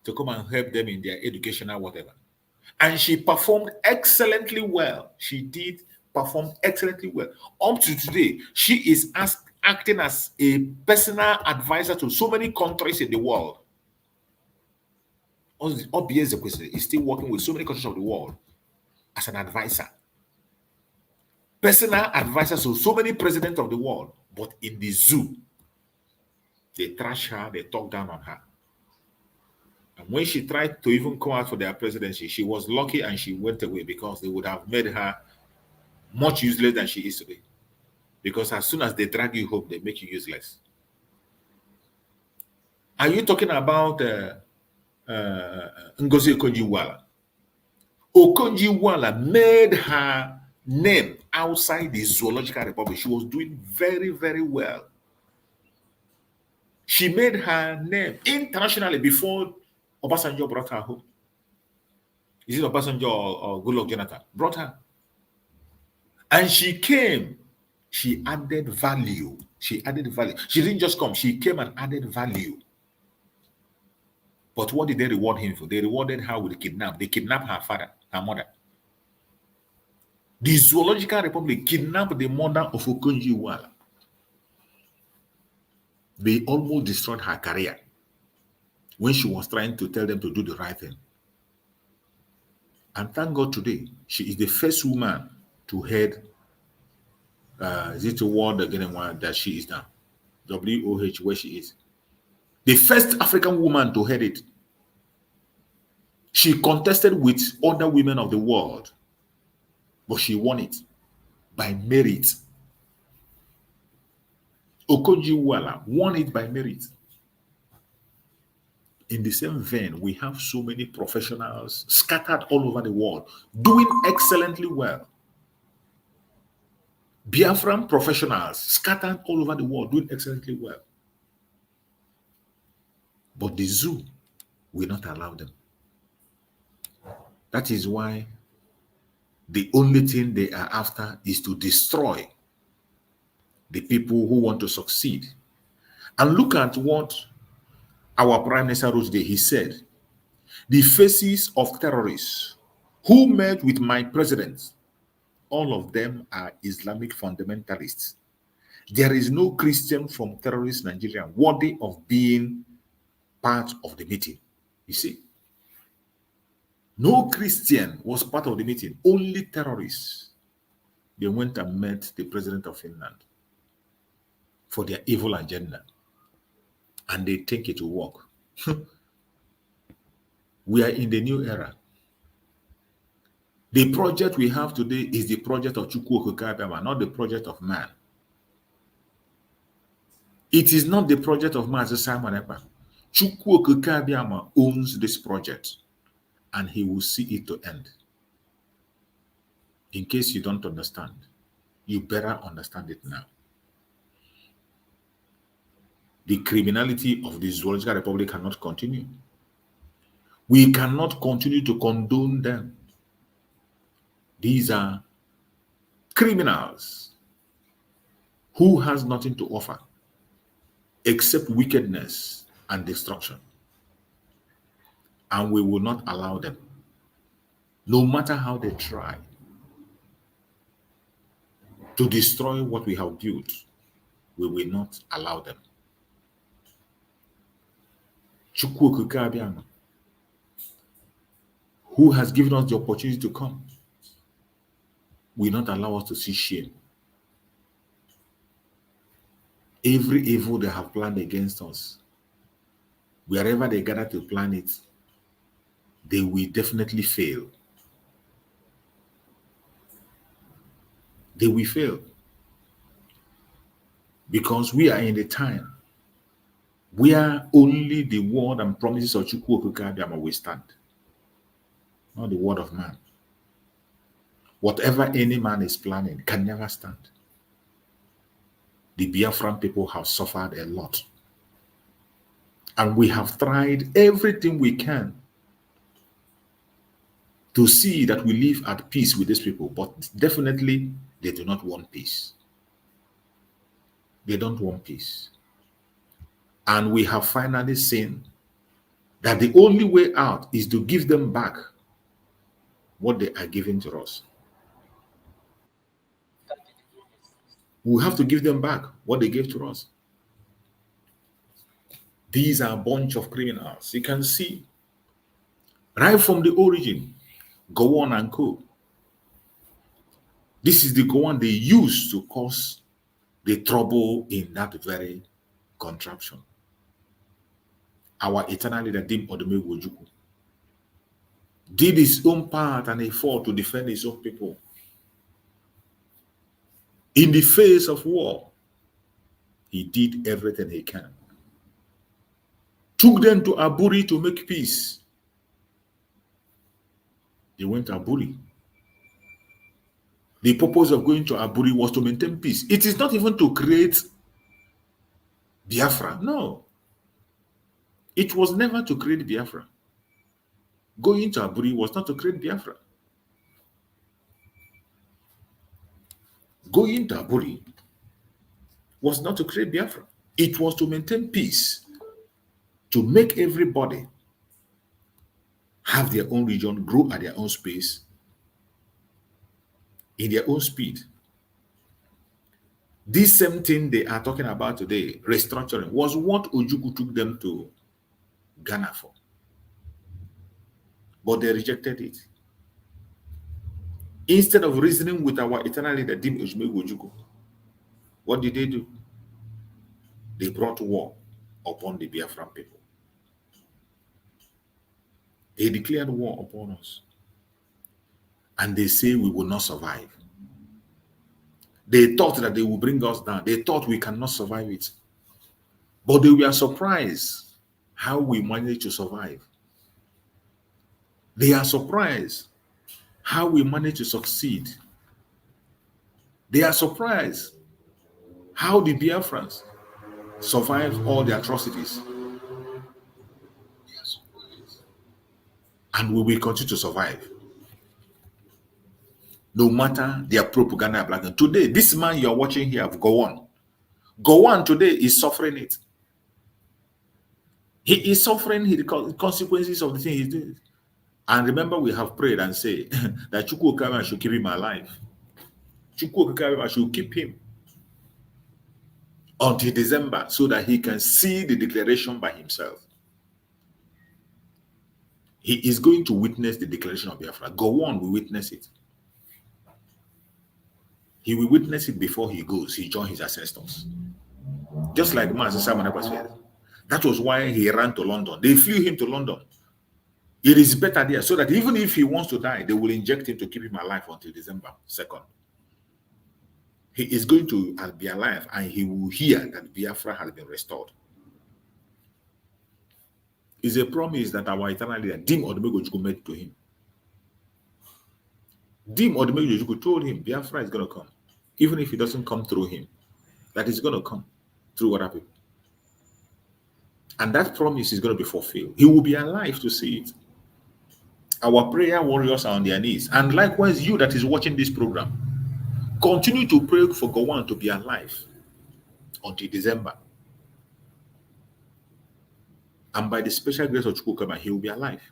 to come and help them in their educational whatever. And she performed excellently well. She did perform excellently well. Up to today, she is acting as a personal advisor to so many countries in the world. Obie Ezekwesili is still working with so many countries of the world as an advisor personal advisors of so many presidents of the world, but in the zoo, they trash her, they talk down on her. And when she tried to even come out for their presidency, she was lucky and she went away because they would have made her much useless than she is today. Because as soon as they drag you home, they make you useless. Are you talking about Ngozi Okonjo-Iweala? Okonjo-Iweala made her name outside the Zoological Republic. She was doing very, very well. She made her name internationally before Obasanjo brought her home. Is it Obasanjo or Goodluck Jonathan? Brought her. And she came. She added value. She added value. She didn't just come. She came and added value. But what did they reward him for? They rewarded her with a kidnap. They kidnapped her father, her mother. The Zoological Republic kidnapped the mother of Okonjo-Iweala. They almost destroyed her career when she was trying to tell them to do the right thing. And thank God today, she is the first woman to head, is it a word again that she is now? WOH, where she is. The first African woman to head it. She contested with other women of the world, but she won it by merit. Okonjo-Iweala won it by merit. In the same vein, we have so many professionals scattered all over the world, doing excellently well. Biafran professionals scattered all over the world, doing excellently well. But the zoo will not allow them. That is why the only thing they are after is to destroy the people who want to succeed. And look at what our Prime Minister wrote today. He said, the faces of terrorists who met with my president, all of them are Islamic fundamentalists. There is no Christian from terrorist Nigeria worthy of being part of the meeting. You see, no Christian was part of the meeting, only terrorists. They went and met the president of Finland for their evil agenda. And they think it will work. We are in the new era. The project we have today is the project of Chukwu Okikabiyama, not the project of man. It is not the project of Mazi Simon Ekpa. Chukwu Okikabiyama owns this project, and he will see it to end. In case you don't understand, you better understand it now. The criminality of the Zoological Republic cannot continue. We cannot continue to condone them. These are criminals who has nothing to offer except wickedness and destruction. And we will not allow them. No matter how they try to destroy what we have built, we will not allow them. Chukwu Okikabiyama, who has given us the opportunity to come, will not allow us to see shame. Every evil they have planned against us, wherever they gather to plan it, they will definitely fail. They will fail. Because we are in the time where only the word and promises of Chukwu Okikabiyama will stand, not the word of man. Whatever any man is planning can never stand. The Biafran people have suffered a lot. And we have tried everything we can to see that we live at peace with these people, but definitely they do not want peace. They don't want peace. And we have finally seen that the only way out is to give them back what they are giving to us. We have to give them back what they gave to us. These are a bunch of criminals. You can see right from the origin, Gowon and Co. This is the one they used to cause the trouble in that very contraption. Our eternal leader, Dim Odumegwu Ojukwu, did his own part and he fought to defend his own people. In the face of war, he did everything he can. Took them to Aburi to make peace. They went to Aburi. The purpose of going to Aburi was to maintain peace. It is not even to create Biafra. No. It was never to create Biafra. Going to Aburi was not to create Biafra. Going to Aburi was not to create Biafra. It was to maintain peace, to make everybody have their own region, grow at their own space, in their own speed. This same thing they are talking about today, restructuring, was what Ojukwu took them to Ghana for. But they rejected it. Instead of reasoning with our eternal leader, Dim Ojukwu, what did they do? They brought war upon the Biafran people. They declared war upon us. And they say we will not survive. They thought that they will bring us down. They thought we cannot survive it. But they were surprised how we managed to survive. They are surprised how we managed to succeed. They are surprised how the Biafrans survived all the atrocities. And we will continue to survive. No matter their propaganda black. Today, this man you are watching here, Gowon today is suffering it. He is suffering the consequences of the thing he's doing. And remember, we have prayed and said that Chukwu Okama should keep him alive. Chukwu Okama should keep him until December so that he can see the declaration by himself. He is going to witness the declaration of Biafra. Gowon will witness it. He will witness it before he goes. He joins his ancestors. Just like Master Simon Ekpa. That was why he ran to London. They flew him to London. It is better there so that even if he wants to die, they will inject him to keep him alive until December 2nd. He is going to be alive and he will hear that Biafra has been restored. It's a promise that our eternal leader, Dim Odumegwu Ojukwu, made to him. Dim Odumegwu Ojukwu told him Biafra is going to come. Even if it doesn't come through him, that is going to come through other people. And that promise is going to be fulfilled. He will be alive to see it. Our prayer warriors are on their knees. And likewise, you that is watching this program, continue to pray for Gowon to be alive until December. And by the special grace of Chukwu Okama, he will be alive.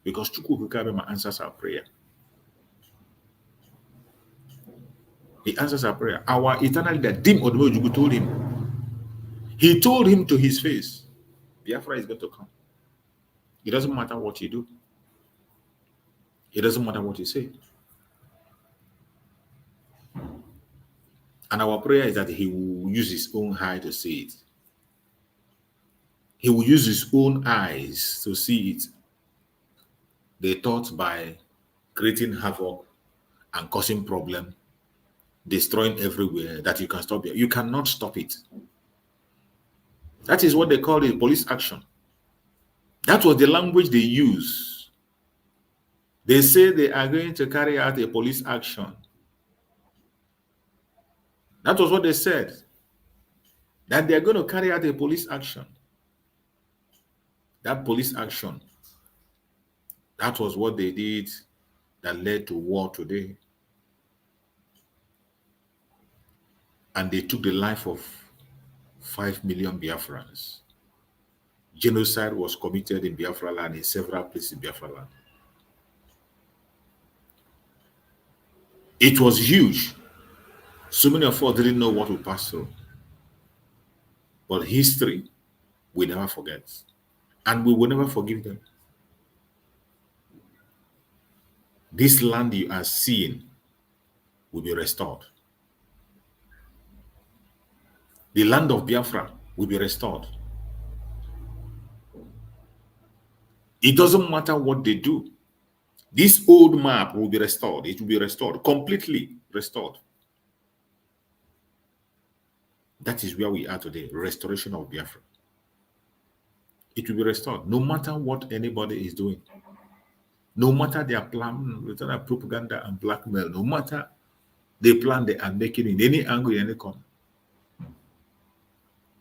Because Chukwu Okama answers our prayer. He answers our prayer. Our eternal leader, Dim Odumegwu Ojukwu, told him. He told him to his face, Biafra is going to come. It doesn't matter what you do. It doesn't matter what you say. And our prayer is that he will use his own eye to see it. He will use his own eyes to see it. They thought by creating havoc and causing problem, destroying everywhere, that you can stop it. You cannot stop it. That is what they call it, police action. That was the language they use. They say they are going to carry out a police action. That was what they said. That they are going to carry out a police action. That police action, that was what they did that led to war today. And they took the life of 5 million Biafrans. Genocide was committed in Biafra land, in several places in Biafra land. It was huge. So many of us didn't know what we passed through. But history, we never forget. And we will never forgive them. This land you are seeing will be restored. The land of Biafra will be restored. It doesn't matter what they do. This old map will be restored. It will be restored, completely restored. That is where we are today, restoration of Biafra. It will be restored, no matter what anybody is doing. No matter their plan, whether propaganda and blackmail, no matter the plan they are making in any angle, in any corner,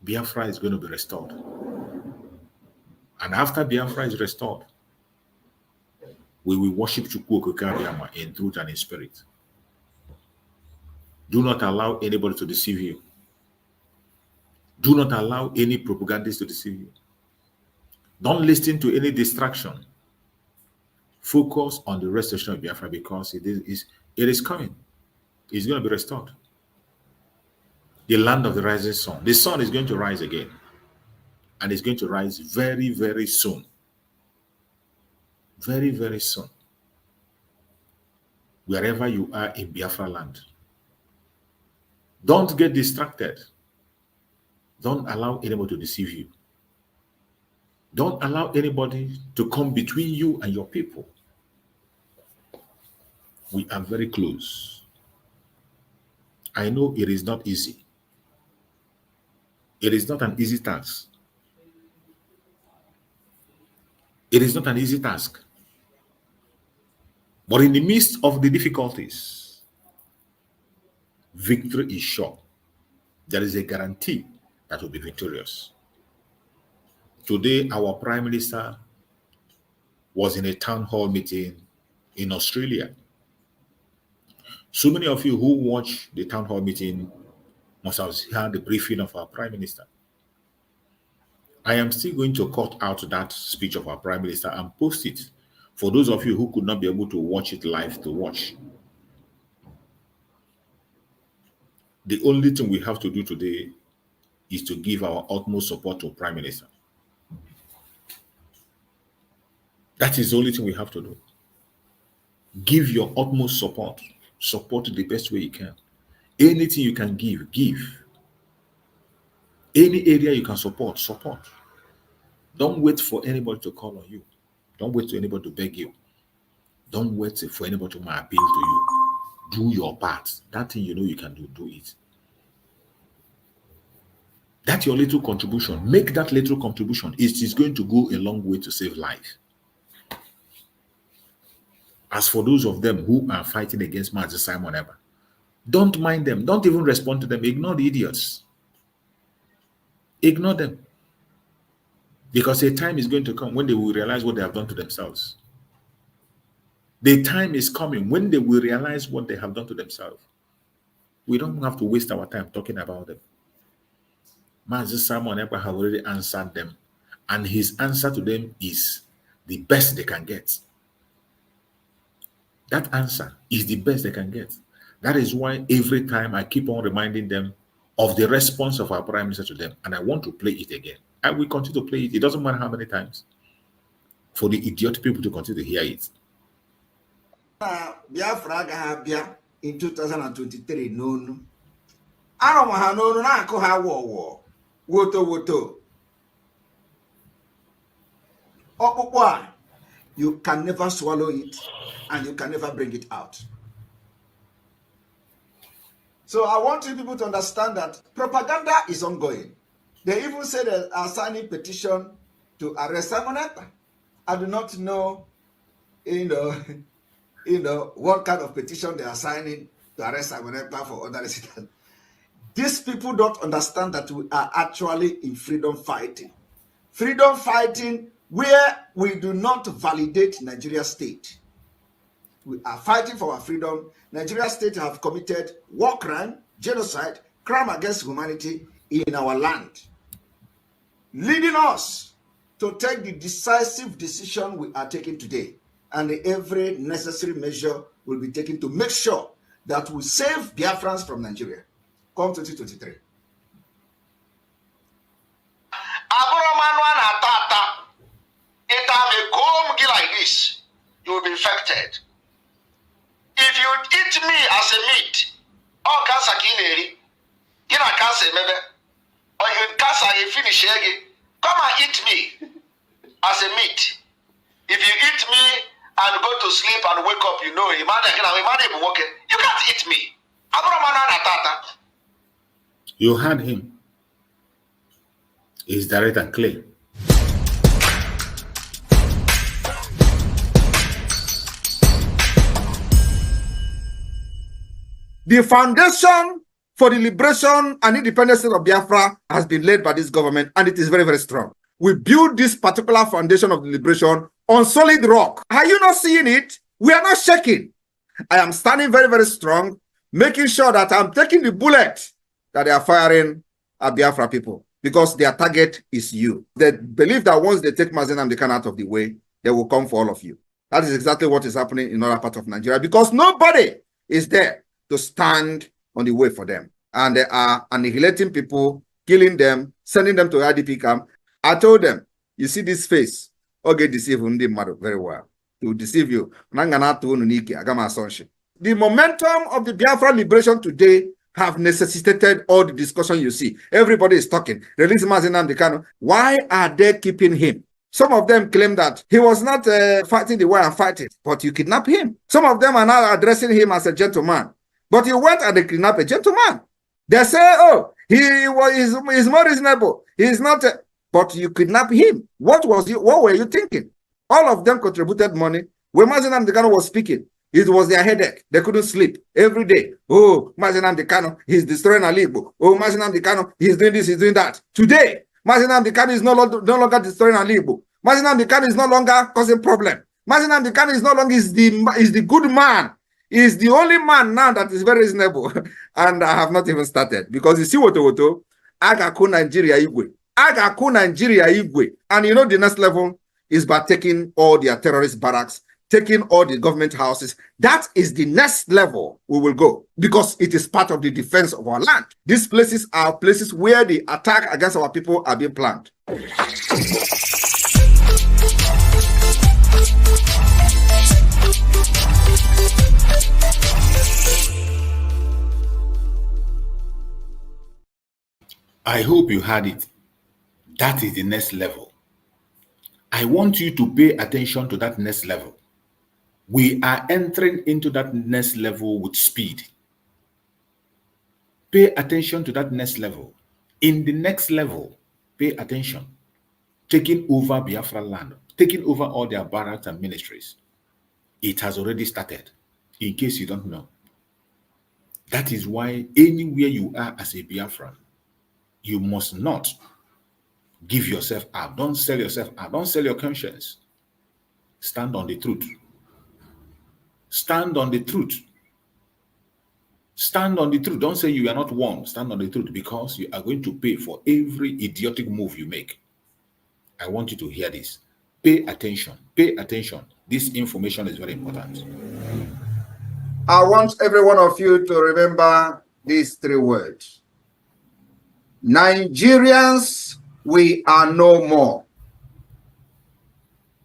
Biafra is going to be restored. And after Biafra is restored, we will worship Chukwu Okike in truth and in spirit. Do not allow anybody to deceive you. Do not allow any propagandist to deceive you. Don't listen to any distraction. Focus on the restoration of Biafra because it is coming. It's going to be restored. The land of the rising sun. The sun is going to rise again. And it's going to rise very, very soon. Very, very soon. Wherever you are in Biafra land. Don't get distracted. Don't allow anybody to deceive you. Don't allow anybody to come between you and your people. We are very close. I know it is not easy. It is not an easy task. It is not an easy task. But in the midst of the difficulties, victory is sure. There is a guarantee that will be victorious. Today, our Prime Minister was in a town hall meeting in Australia. So many of you who watch the town hall meeting must have heard the briefing of our Prime Minister. I am still going to cut out that speech of our Prime Minister and post it for those of you who could not be able to watch it live to watch. The only thing we have to do today is to give our utmost support to Prime Minister. That is the only thing we have to do. Give your utmost support. Support the best way you can. Anything you can give, give. Any area you can support, support. Don't wait for anybody to call on you. Don't wait for anybody to beg you. Don't wait for anybody to appeal to you. Do your part. That thing you know you can do, do it. That's your little contribution. Make that little contribution. It is going to go a long way to save life. As for those of them who are fighting against Mazi Simon Ekpa, don't mind them. Don't even respond to them. Ignore the idiots. Ignore them. Because a time is going to come when they will realize what they have done to themselves. The time is coming when they will realize what they have done to themselves. We don't have to waste our time talking about them. Mazi Simon Ekpa have already answered them. And his answer to them is the best they can get. That answer is the best they can get. That is why every time I keep on reminding them of the response of our Prime Minister to them, and I want to play it again. I will continue to play it. It doesn't matter how many times. For the idiot people to continue to hear it. Biafra ga-abịa in 2023 n'onu. Arọ ha n'onu na-akụ ha wọwọ. Woto. Ọkpụkpụ a, you can never swallow it and you can never bring it out. So I want you people to understand that propaganda is ongoing. They even say they are signing petition to arrest Simon Ekpa. I do not know, what kind of petition they are signing to arrest Simon Ekpa for other reasons. These people don't understand that we are actually in freedom fighting. Freedom fighting where we do not validate Nigeria state. We are fighting for our freedom. Nigeria state have committed war crime, genocide, crime against humanity in our land, leading us to take the decisive decision we are taking today. And every necessary measure will be taken to make sure that we save Biafrans from Nigeria. Come 2023. Like this, you will be infected. If you eat me as a meat, all cancer killeri, you know cancer maybe, or you cancer you finish again. Come and eat me as a meat. If you eat me and go to sleep and wake up, you know, you can't eat me. You had him. It's direct and clear. The foundation for the liberation and independence of Biafra has been laid by this government, and it is very, very strong. We build this particular foundation of the liberation on solid rock. Are you not seeing it? We are not shaking. I am standing very, very strong, making sure that I'm taking the bullet that they are firing at Biafra people, because their target is you. They believe that once they take Mazen Amdekan out of the way, they will come for all of you. That is exactly what is happening in other parts of Nigeria, because nobody is there to stand on the way for them. And they are annihilating people, killing them, sending them to IDP camp. I told them, you see this face, okay, deceive them very well. They will deceive you. The momentum of the Biafra liberation today have necessitated all the discussion you see. Everybody is talking. Release Mazen Amdekan. Why are they keeping him? Some of them claim that he was not fighting the way I'm fighting, but you kidnap him. Some of them are now addressing him as a gentleman, but you went and kidnapped a gentleman. They say, oh, he's more reasonable. He's not, but you kidnapped him. What were you thinking? All of them contributed money. When Mazen Amdekan was speaking, it was their headache. They couldn't sleep every day. Oh, Mazen Amdekan, he's destroying Alibo. Oh, Mazen Amdekan, he's doing this, he's doing that. Today, Mazen Amdekan is no longer destroying Alibo. Mazen Amdekan is no longer causing problem. Mazen Amdekan is no longer is the good man. Is the only man now that is very reasonable. And I have not even started. Because you see what Agaku Nigeria Igwe. Agaku Nigeria Igwe. And you know the next level is by taking all their terrorist barracks, taking all the government houses. That is the next level we will go, because it is part of the defense of our land. These places are places where the attack against our people are being planned. I hope you had it. That is the next level. I want you to pay attention to that next level. We are entering into that next level with speed. Pay attention to that next level. In the next level, pay attention. Taking over Biafra land, taking over all their barracks and ministries. It has already started, in case you don't know. That is why anywhere you are as a Biafran, you must not give yourself up. Don't sell yourself out. Don't sell your conscience. Stand on the truth. Stand on the truth. Stand on the truth. Don't say you are not one. Stand on the truth, because you are going to pay for every idiotic move you make. I want you to hear this. Pay attention. Pay attention. This information is very important. I want every one of you to remember these three words. Nigerians, we are no more.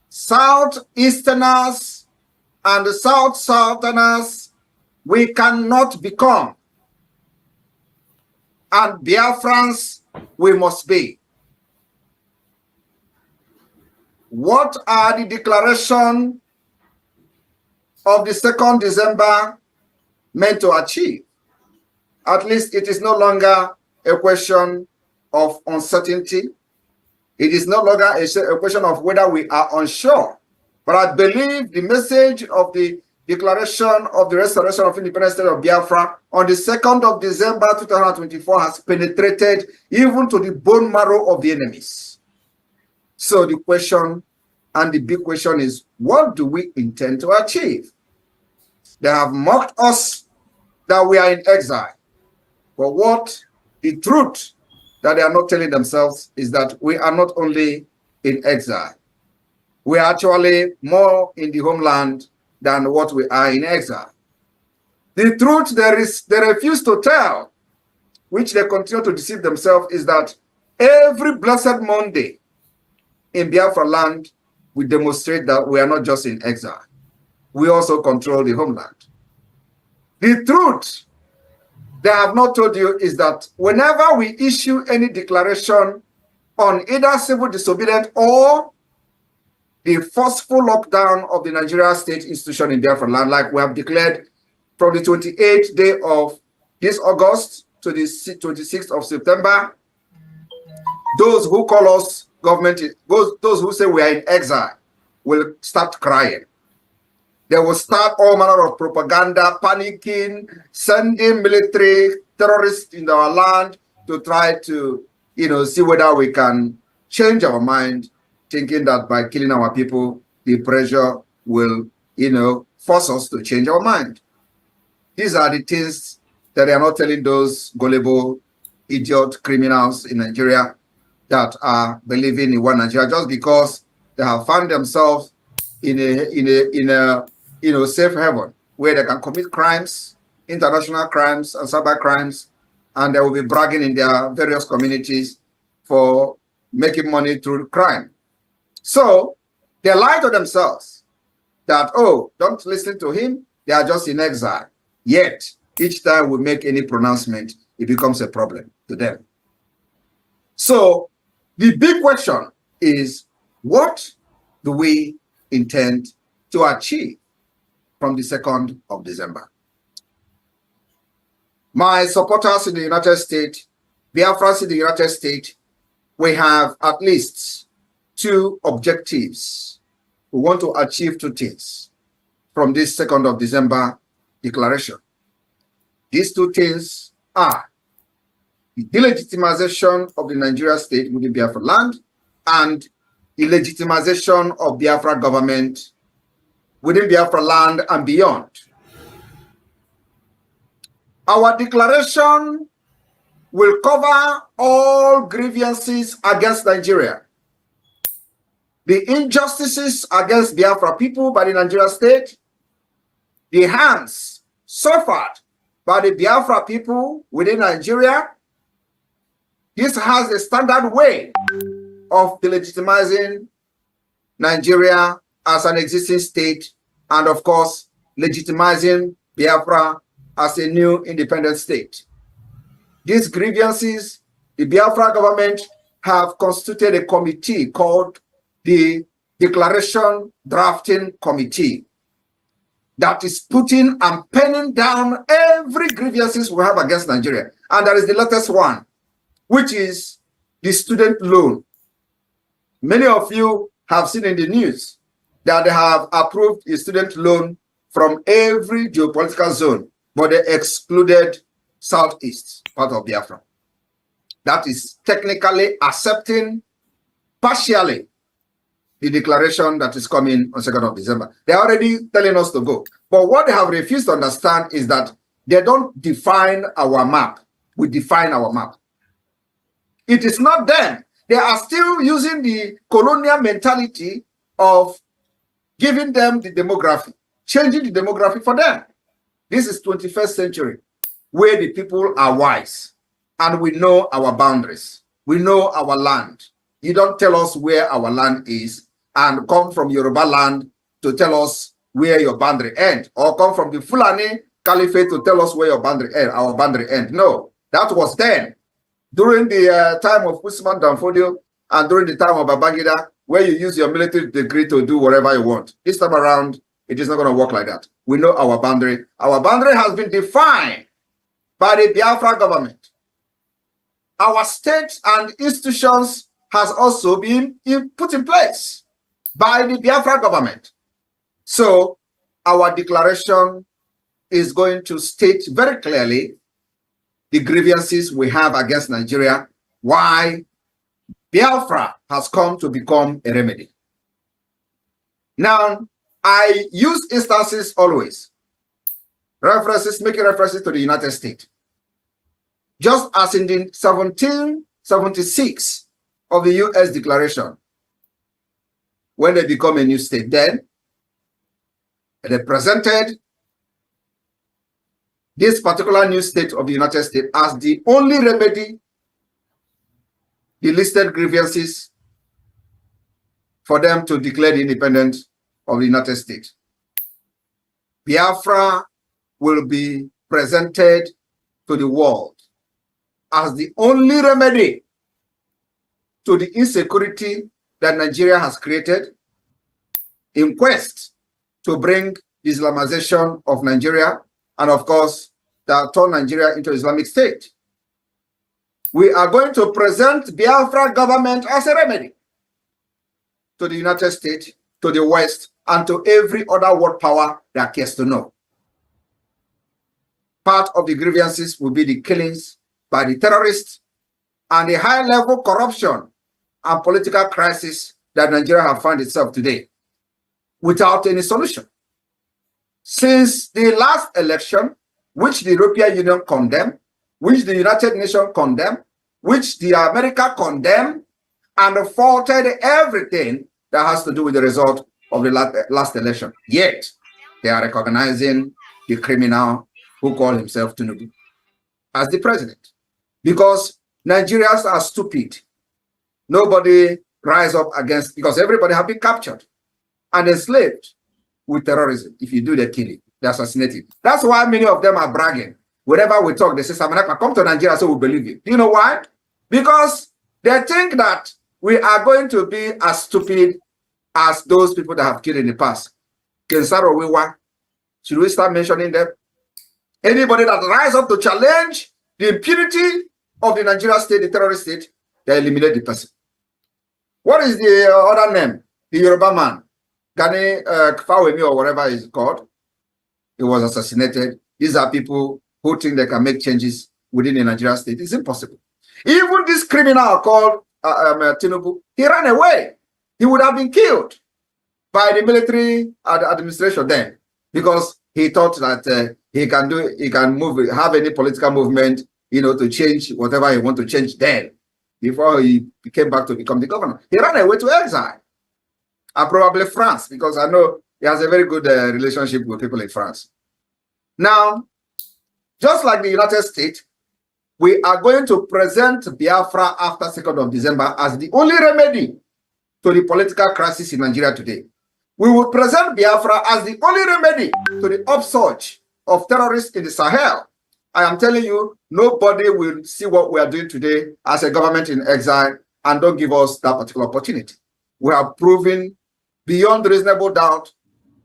Southeasterners and Southerners, we cannot become. And Biafrans, we must be. What are the declaration of the 2nd December meant to achieve? At least it is no longer a question of uncertainty. It is no longer a question of whether we are unsure. But I believe the message of the Declaration of the Restoration of Independence State of Biafra on the 2nd of December 2024 has penetrated even to the bone marrow of the enemies. So the question, and the big question, is, what do we intend to achieve? They have mocked us that we are in exile. But what the truth that they are not telling themselves is that we are not only in exile. We are actually more in the homeland than what we are in exile. The truth they refuse to tell, which they continue to deceive themselves, is that every blessed Monday in Biafra land, we demonstrate that we are not just in exile. We also control the homeland. The truth they have not told you is that whenever we issue any declaration on either civil disobedience or the forceful lockdown of the Nigeria state institution in Biafra land, like we have declared from the 28th day of this August to the 26th of September, those who call us government, those who say we are in exile, will start crying. They will start all manner of propaganda, panicking, sending military terrorists in our land to try to, see whether we can change our mind, thinking that by killing our people, the pressure will, force us to change our mind. These are the things that they are not telling those gullible, idiot criminals in Nigeria that are believing in one Nigeria just because they have found themselves in a safe haven where they can commit crimes, international crimes and cyber crimes, and they will be bragging in their various communities for making money through crime. So they lie to themselves that, oh, don't listen to him, they are just in exile. Yet, each time we make any pronouncement, it becomes a problem to them. So the big question is, what do we intend to achieve from the 2nd of December? My supporters in the United States, Biafrans in the United States, we have at least 2 objectives. We want to achieve 2 things from this 2nd of December declaration. These 2 things are the delegitimization of the Nigeria state within Biafra land and the legitimization of Biafra government within Biafra land and beyond. Our declaration will cover all grievances against Nigeria, the injustices against Biafra people by the Nigeria state, the harms suffered by the Biafra people within Nigeria. This has a standard way of delegitimizing Nigeria as an existing state and, of course, legitimizing Biafra as a new independent state. These grievances, the Biafra government have constituted a committee called the Declaration Drafting Committee that is putting and penning down every grievances we have against Nigeria. And there is the latest one, which is the student loan. Many of you have seen in the news that they have approved a student loan from every geopolitical zone, but they excluded Southeast, part of Biafra. That is technically accepting partially the declaration that is coming on 2nd of December. They're already telling us to go. But what they have refused to understand is that they don't define our map. We define our map. It is not them. They are still using the colonial mentality of giving them the demography, changing the demography for them. This is 21st century, where the people are wise and we know our boundaries. We know our land. You don't tell us where our land is and come from Yoruba land to tell us where your boundary ends, or come from the Fulani Caliphate to tell us where your boundary end, our boundary end. No, that was then. During the time of Usman Danfodio and during the time of Babangida, where you use your military degree to do whatever you want. This time around, it is not going to work like that. We know our boundary. Our boundary has been defined by the Biafra government. Our state and institutions has also been put in place by the Biafra government. So our declaration is going to state very clearly the grievances we have against Nigeria, why Biafra has come to become a remedy. Now, I use instances always, making references to the United States. Just as in the 1776 of the US Declaration, when they become a new state, then they presented this particular new state of the United States as the only remedy, the listed grievances for them to declare the independence of the United States. Biafra will be presented to the world as the only remedy to the insecurity that Nigeria has created in quest to bring Islamization of Nigeria and, of course, that turn Nigeria into Islamic State. We are going to present Biafra government as a remedy to the United States, to the West, and to every other world power that cares to know. Part of the grievances will be the killings by the terrorists and the high-level corruption and political crisis that Nigeria has found itself today without any solution. Since the last election, which the European Union condemned, which the United Nations condemned, which the America condemned, and faulted everything that has to do with the result of the last election. Yet, they are recognizing the criminal who called himself Tinubu as the president. Because Nigerians are stupid. Nobody rise up against, because everybody have been captured and enslaved with terrorism. If you do, they kill you, they assassinate you. That's why many of them are bragging. Whenever we talk, they say, Samanaka, come to Nigeria so we believe you. Do you know why? Because they think that we are going to be as stupid as those people that have killed in the past. Kensaro Wiwa, should we start mentioning them? Anybody that rise up to challenge the impunity of the Nigeria state, the terrorist state, they eliminate the person. What is the other name? The Yoruba man, Gani Kfawemi or whatever he's called. He was assassinated. These are people who think they can make changes within the Nigeria state. It's impossible. Even this criminal called Tinubu, he ran away. He would have been killed by the military administration then, because he thought that he can have any political movement, to change whatever he want to change then, before he came back to become the governor. He ran away to exile, and probably France, because I know he has a very good relationship with people in France. Now, just like the United States, we are going to present Biafra after 2nd of December as the only remedy to the political crisis in Nigeria today. We will present Biafra as the only remedy to the upsurge of terrorists in the Sahel. I am telling you, nobody will see what we are doing today as a government in exile and don't give us that particular opportunity. We have proven beyond reasonable doubt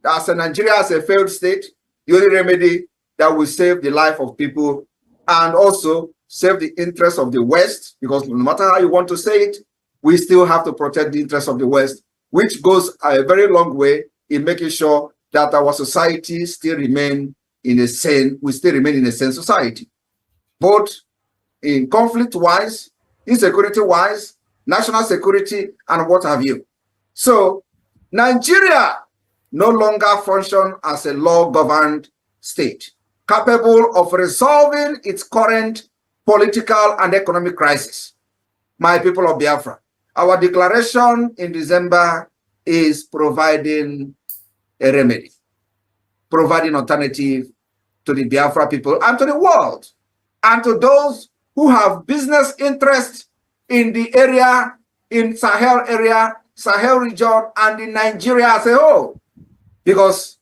that as Nigeria as a failed state, the only remedy that will save the life of people and also save the interests of the West, because no matter how you want to say it, we still have to protect the interests of the West, which goes a very long way in making sure that our society still remain in a sane, we still remain in a sane society, both in conflict-wise, insecurity-wise, national security, and what have you. So Nigeria no longer function as a law-governed state, capable of resolving its current political and economic crisis. My people of Biafra, our declaration in December is providing a remedy, providing alternative to the Biafra people and to the world, and to those who have business interest in the area, in area, Sahel region, and in Nigeria as a whole, because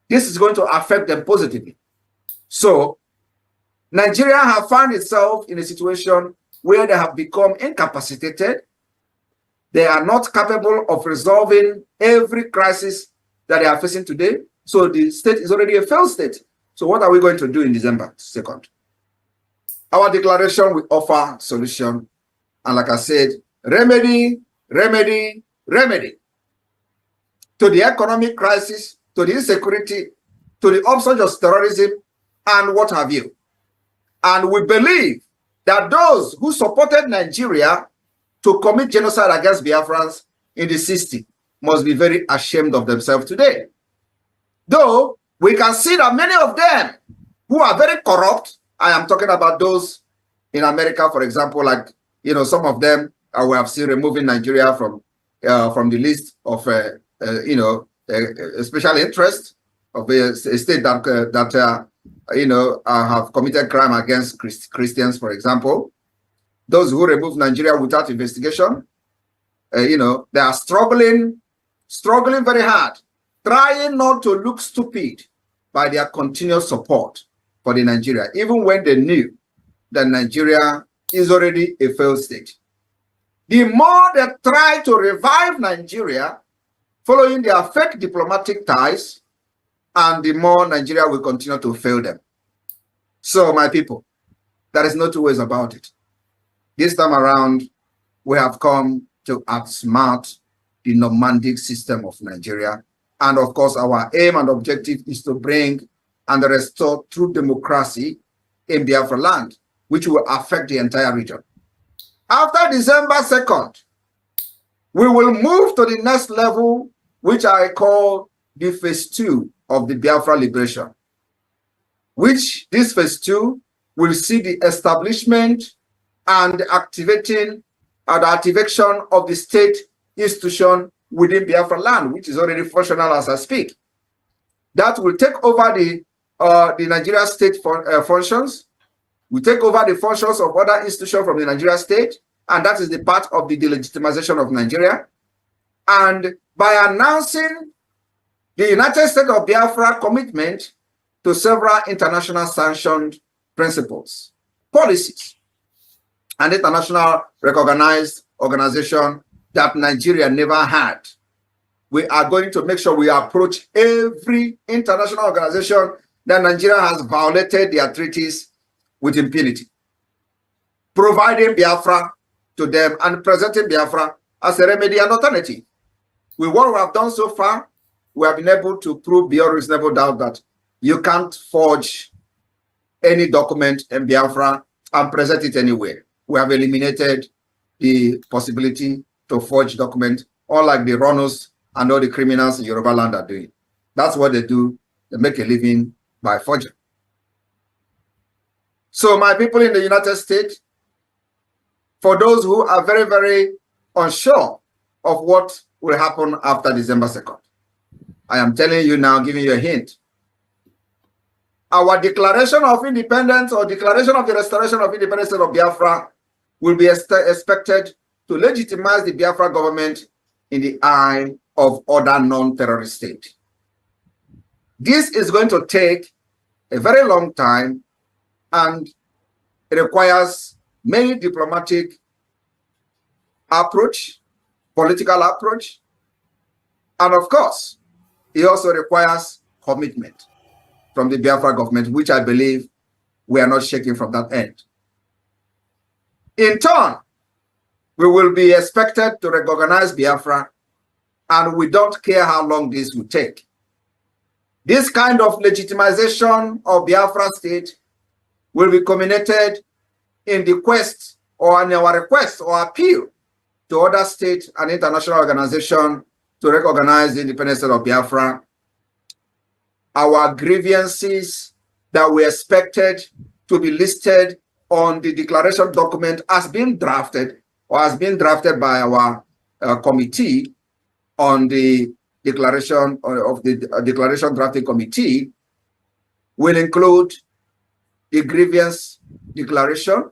this is going to affect them positively. So Nigeria have found itself in a situation where they have become incapacitated. They are not capable of resolving every crisis that they are facing today. So the state is already a failed state. So what are we going to do in December 2nd? Our declaration will offer solution. And like I said, remedy, remedy, remedy to the economic crisis, to the insecurity, to the upsurge of terrorism, and what have you. And we believe that those who supported Nigeria to commit genocide against Biafrans in the 60s must be very ashamed of themselves today. Though we can see that many of them who are very corrupt, I am talking about those in America, for example, like, some of them we have seen removing Nigeria from the list of, special interest of a state that have committed crime against Christians, for example. Those who remove Nigeria without investigation, they are struggling very hard, trying not to look stupid by their continuous support for the Nigeria, even when they knew that Nigeria is already a failed state. The more they try to revive Nigeria, following their fake diplomatic ties, and the more Nigeria will continue to fail them. So, my people, there is no two ways about it. This time around, we have come to outsmart the nomadic system of Nigeria. And of course, our aim and objective is to bring and restore true democracy in Biafra land, which will affect the entire region. After December 2nd, we will move to the next level, which I call the phase 2 of the Biafra liberation, which this phase 2 will see the establishment and activation of the state institution within Biafra land, which is already functional as I speak. That will take over the Nigeria state functions, will take over the functions of other institutions from the Nigeria state, and that is the part of the delegitimization of Nigeria. And by announcing the United States of Biafra commitment to several international sanctioned principles, policies, and international recognized organization that Nigeria never had. We are going to make sure we approach every international organization that Nigeria has violated their treaties with impunity, providing Biafra to them and presenting Biafra as a remedy and alternative. With what we have done so far, we have been able to prove beyond reasonable doubt that you can't forge any document in Biafra and present it anywhere. We have eliminated the possibility to forge document, unlike the runners and all the criminals in Yoruba land are doing. That's what they do. They make a living by forging. So my people in the United States, for those who are very, very unsure of what will happen after December 2nd, I am telling you now, giving you a hint. Our declaration of independence or declaration of the restoration of independence of Biafra will be expected to legitimize the Biafra government in the eye of other non-terrorist states. This is going to take a very long time, and it requires many diplomatic approach, political approach, and of course, it also requires commitment from the Biafra government, which I believe we are not shaking from that end. In turn, we will be expected to recognize Biafra, and we don't care how long this will take. This kind of legitimization of Biafra state will be culminated in the quest or in our request or appeal to other states and international organizations to recognize the independence of Biafra. Our grievances that we expected to be listed on the declaration document has been drafted or has been drafted by our committee on the declaration of the declaration drafting committee will include the grievance declaration,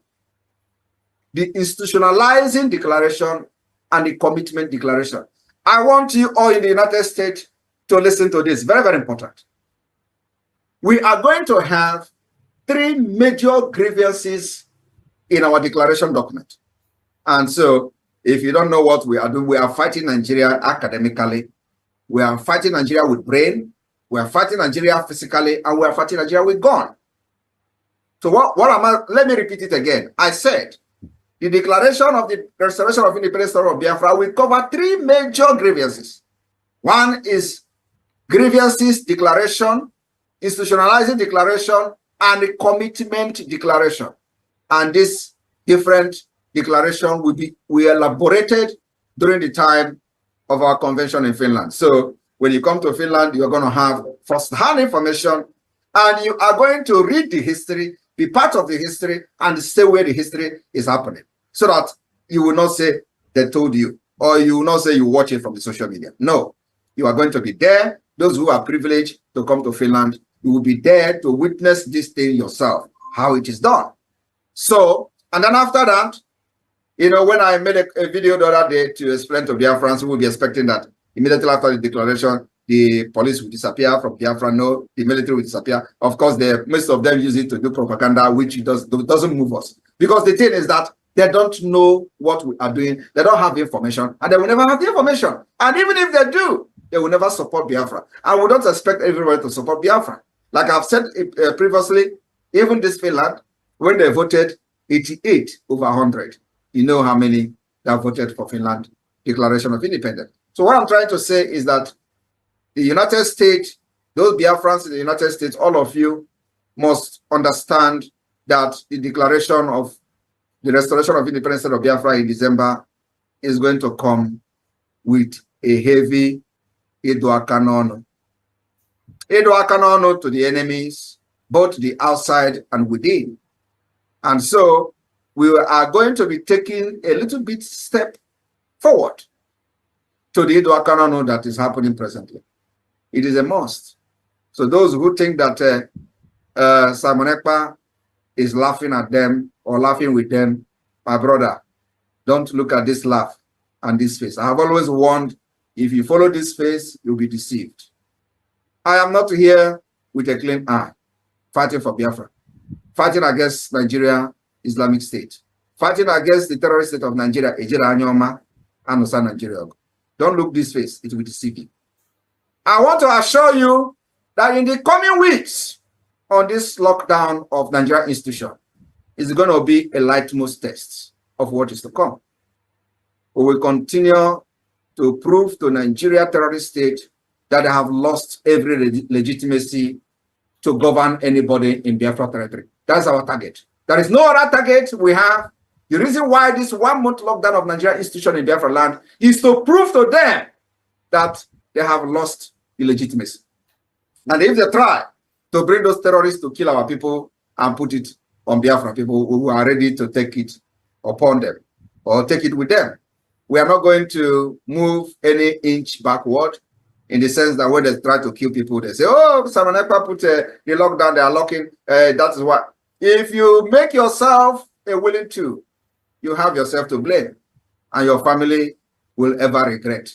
the institutionalizing declaration, and the commitment declaration. I want you all in the United States to listen to this. Very, very important. We are going to have 3 major grievances in our declaration document. And so, if you don't know what we are doing, we are fighting Nigeria academically, we are fighting Nigeria with brain, we are fighting Nigeria physically, and we are fighting Nigeria with gun. So let me repeat it again. I said, the declaration of the restoration of independence of Biafra will cover 3 major grievances. One is grievances declaration, institutionalizing declaration, and the commitment declaration. And this different declaration will be elaborated during the time of our convention in Finland. So when you come to Finland, you're going to have first-hand information, and you are going to read the history, be part of the history, and stay where the history is happening, so that you will not say they told you, or you will not say you watch it from the social media. No, you are going to be there. Those who are privileged to come to Finland, you will be there to witness this thing yourself, how it is done. So, and then after that, you know, when I made a video the other day to explain to Biafrans who will be expecting that immediately after the declaration, the police will disappear from Biafra. No, the military will disappear. Of course, most of them use it to do propaganda, which doesn't move us. Because the thing is that they don't know what we are doing. They don't have information, and they will never have the information. And even if they do, they will never support Biafra. And we don't expect everybody to support Biafra. Like I've said previously, even this Finland, when they voted 88 over 100, you know how many that voted for Finland Declaration of Independence. So what I'm trying to say is that the United States, those Biafrans in the United States, all of you must understand that the declaration of the restoration of independence of Biafra in December is going to come with a heavy Edoakanono. Edoakanono to the enemies, both the outside and within. And so we are going to be taking a little bit step forward to the Edoakanono that is happening presently. It is a must. So those who think that Simon Ekpa is laughing at them or laughing with them, my brother, don't look at this laugh and this face. I have always warned, if you follow this face, you'll be deceived. I am not here with a clean eye, fighting for Biafra, fighting against Nigeria Islamic State, fighting against the terrorist state of Nigeria, Ejira Anyoma, and Osa Nigeria. Don't look this face, it will deceive you. I want to assure you that in the coming weeks, on this lockdown of Nigeria institution, is going to be a litmus test of what is to come. We will continue to prove to Nigeria terrorist state that they have lost every legitimacy to govern anybody in Biafra territory. That's our target. There is no other target we have. The reason why this 1 month lockdown of Nigeria institution in Biafra land is to prove to them that they have lost the legitimacy. And if they try to bring those terrorists to kill our people and put it on Biafra people who are ready to take it upon them or take it with them, we are not going to move any inch backward, in the sense that when they try to kill people, they say, oh, Simon Ekpa put the lockdown, they are locking. That is what. If you make yourself a willing to, you have yourself to blame, and your family will ever regret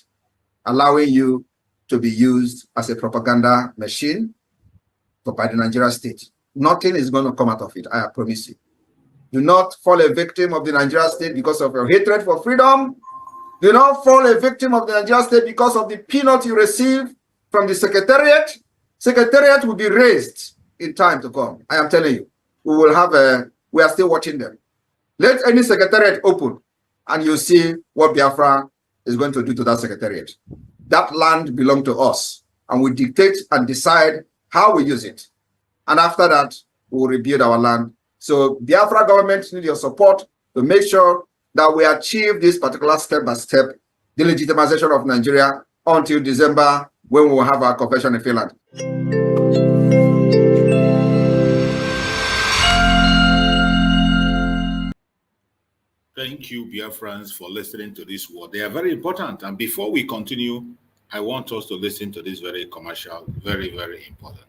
allowing you to be used as a propaganda machine by the Nigeria state. Nothing is going to come out of it, I promise you. Do not fall a victim of the Nigeria state because of your hatred for freedom. Do not fall a victim of the Nigeria state because of the peanut you receive from the secretariat. Secretariat will be raised in time to come. I am telling you, we are still watching them. Let any secretariat open and you see what Biafra is going to do to that secretariat. That land belongs to us, and we dictate and decide how we use it. And after that, we will rebuild our land. So Biafra government needs your support to make sure that we achieve this particular step-by-step delegitimization of Nigeria until December, when we will have our convention in Finland. Thank you, Biafrans, for listening to this word. They are very important. And before we continue, I want us to listen to this very commercial, very, very important.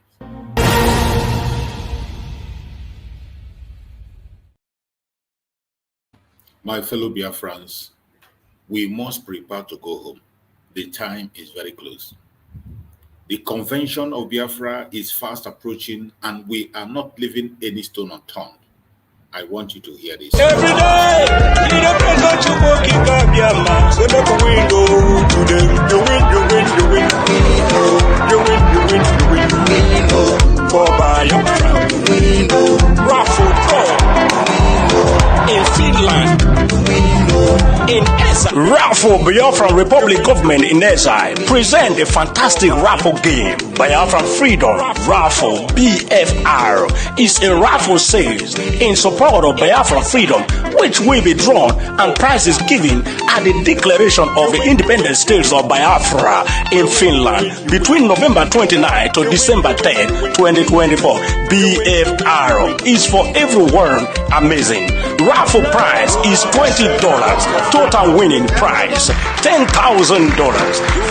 My fellow Biafrans, we must prepare to go home. The time is very close. The convention of Biafra is fast approaching, and we are not leaving any stone unturned. I want you to hear this. Every day, you don't get to work in Biafra. So look a window today. You win, you win, you win. You win, you win, you win. For Biafra. Raffle in Finland. In exile. Raffle Biafra Republic Government in exile present a fantastic raffle game. Biafra Freedom Raffle BFR is a raffle series in support of Biafra Freedom, which will be drawn and prizes given at the declaration of the independent states of Biafra in Finland between November 29 to December 10, 2024. BFR is for everyone amazing. Raffle prize is $20. Total winning win prize $10,000.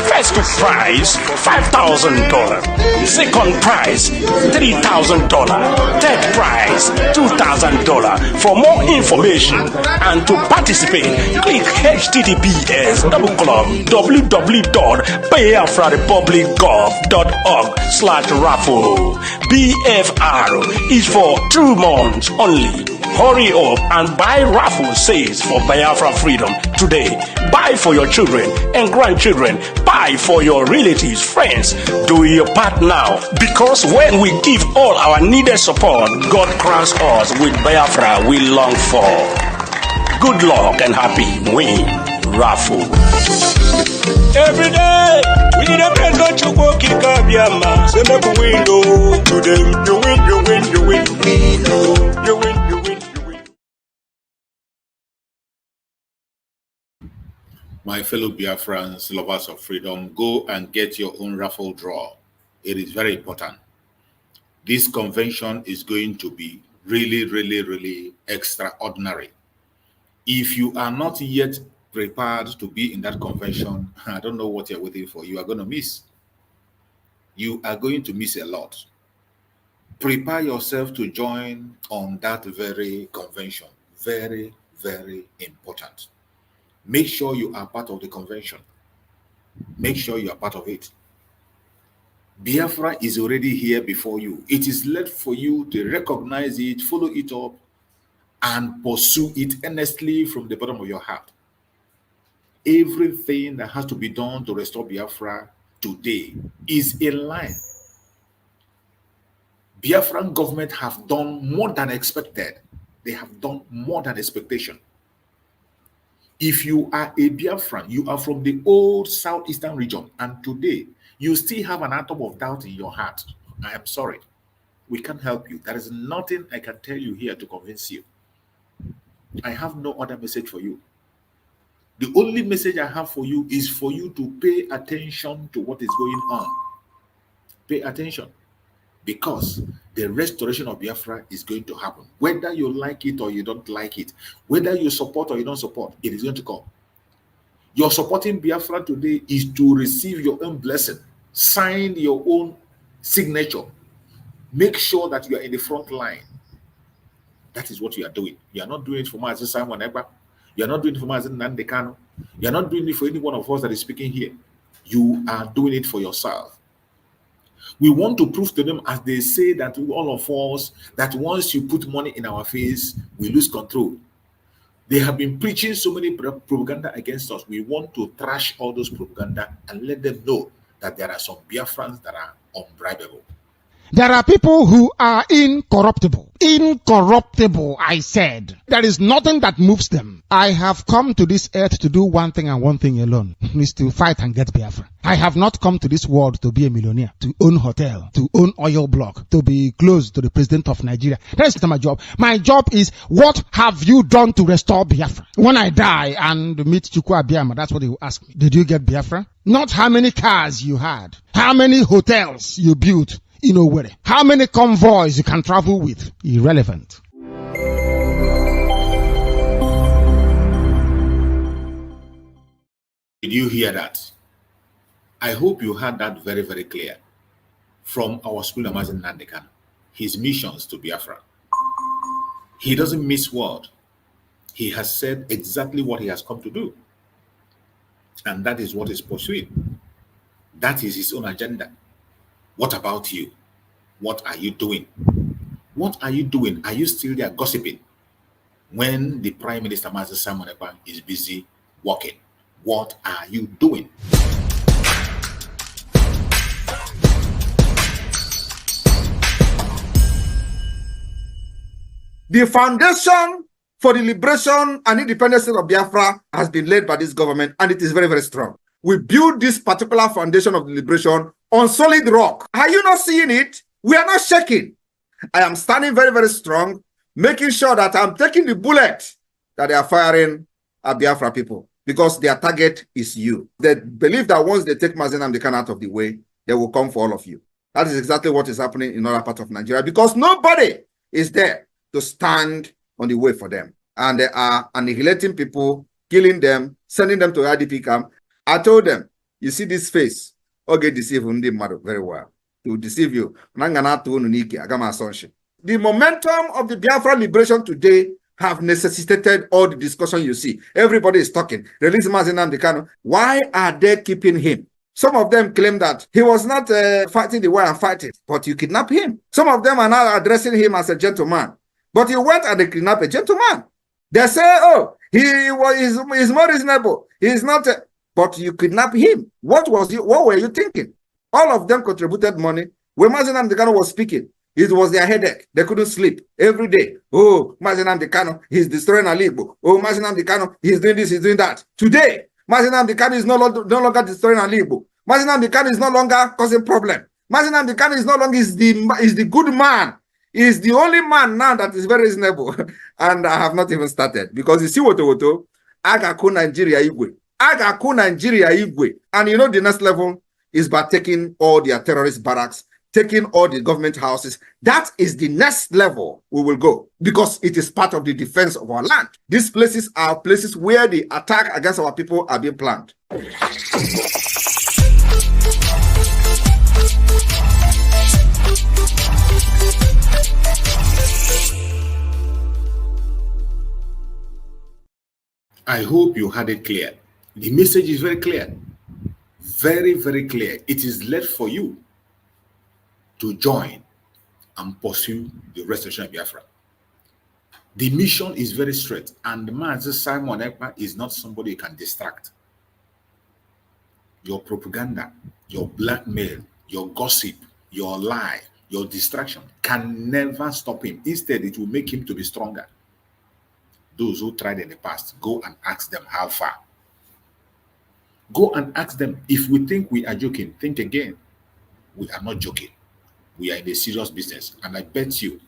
First prize $5,000. Second prize $3,000. Third prize $2,000. For more information and to participate, click https://www.biafrarepublicgov.org/raffle. BFR is for 2 months only. Hurry up and buy raffle sales for Biafra freedom today. Buy for your children and grandchildren. Buy for your relatives, friends. Do your part now, because when we give all our needed support, God crowns us with Biafra we long for. Good luck and happy win raffle. Every day we need a friend to Njoku Kikabiama. Send up a window to them. You win, you win, you win, you win, you win, you win. My fellow Biafrans, lovers of freedom, go and get your own raffle draw. It is very important. This convention is going to be really extraordinary. If you are not yet prepared to be in that convention, I don't know what you're waiting for. You are going to miss. You are going to miss a lot. Prepare yourself to join on that very convention. Very important. Make sure you are part of the convention. Make sure you are part of it. Biafra is already here before you. It is left for you to recognize it, follow it up, and pursue it earnestly from the bottom of your heart. Everything that has to be done to restore Biafra today is in line. Biafran government have done more than expected. They have done more than expectation. If you are a Biafran, you are from the old southeastern region, and today you still have an atom of doubt in your heart, I am sorry. We can't help you. There is nothing I can tell you here to convince you. I have no other message for you. The only message I have for you is for you to pay attention to what is going on. Pay attention, because the restoration of Biafra is going to happen. Whether you like it or you don't like it, whether you support or you don't support, it is going to come. Your supporting Biafra today is to receive your own blessing. Sign your own signature. Make sure that you are in the front line. That is what you are doing. You are not doing it for Mazi Simon Ekpa. You are not doing it for Mazi Nandekano. You are not doing it for any one of us that is speaking here. You are doing it for yourself. We want to prove to them, as they say that to all of us, that once you put money in our face, we lose control. They have been preaching so many propaganda against us. We want to trash all those propaganda and let them know that there are some Biafrans that are unbribable. There are people who are incorruptible. Incorruptible, I said. There is nothing that moves them. I have come to this earth to do one thing and one thing alone, is to fight and get Biafra. I have not come to this world to be a millionaire, to own hotel, to own oil block, to be close to the president of Nigeria. That is not my job. My job is, what have you done to restore Biafra? When I die and meet Njoku Abiyama, that's what they will ask me. Did you get Biafra? Not how many cars you had, how many hotels you built, where? How many convoys you can travel with? Irrelevant. Did you hear that? I hope you heard that very clear from our school Amazon Nandekan. His missions to Biafra. He doesn't miss word. He has said exactly what he has come to do. And that is what he's pursuing. That is his own agenda. What about you? What are you doing? What are you doing? Are you still there gossiping when the Prime Minister Mazi Simon Ekpa is busy working? What are you doing? The foundation for the liberation and independence of Biafra has been laid by this government, and it is very strong. We build this particular foundation of the liberation on solid rock. Are you not seeing it? We are not shaking. I am standing very strong, making sure that I'm taking the bullet that they are firing at Biafra people, because their target is you. They believe that once they take Mazi Nnamdi Kanu out of the way, they will come for all of you. That is exactly what is happening in other parts of Nigeria, because nobody is there to stand on the way for them. And they are annihilating people killing them, sending them to IDP camp. I told them, you see this face, okay, deceive very well. To deceive you. The momentum of the Biafra liberation today have necessitated all the discussion you see. Everybody is talking. Release Mazi Nnamdi Kanu. Why are they keeping him? Some of them claim that he was not fighting the way I'm fighting, but you kidnap him. Some of them are now addressing him as a gentleman, but you went and they kidnapped a gentleman. They say, oh, he's more reasonable. He's not, but you kidnap him. What were you thinking? All of them contributed money. When Mazi Nnamdi Kanu was speaking, it was their headache. They couldn't sleep every day. Oh, Mazi Nnamdi Kanu, he's destroying Ali Igbo. Oh, Mazi Nnamdi Kanu, he's doing this, he's doing that. Today, Mazi Nnamdi Kanu is no longer destroying Ali Igbo. Mazi Nnamdi Kanu is no longer causing problem. Mazi Nnamdi Kanu is no longer is the good man. Is the only man now that is very reasonable. And I have not even started because you see what Agaku Nigeria Igwe. Agaku Nigeria Igwe. And you know the next level is by taking all their terrorist barracks, taking all the government houses. That is the next level we will go because it is part of the defense of our land. These places are places where the attack against our people are being planned. I hope you had it clear. The message is very clear. Very, very clear. It is left for you to join and pursue the restoration of Biafra. The mission is very straight, and Mazi Simon Ekpa is not somebody you can distract. Your propaganda, your blackmail, your gossip, your lie, your distraction can never stop him. Instead, it will make him to be stronger. Those who tried in the past, go and ask them how far. Go and ask them. If we think we are joking, think again. We are not joking. We are in a serious business, and I bet you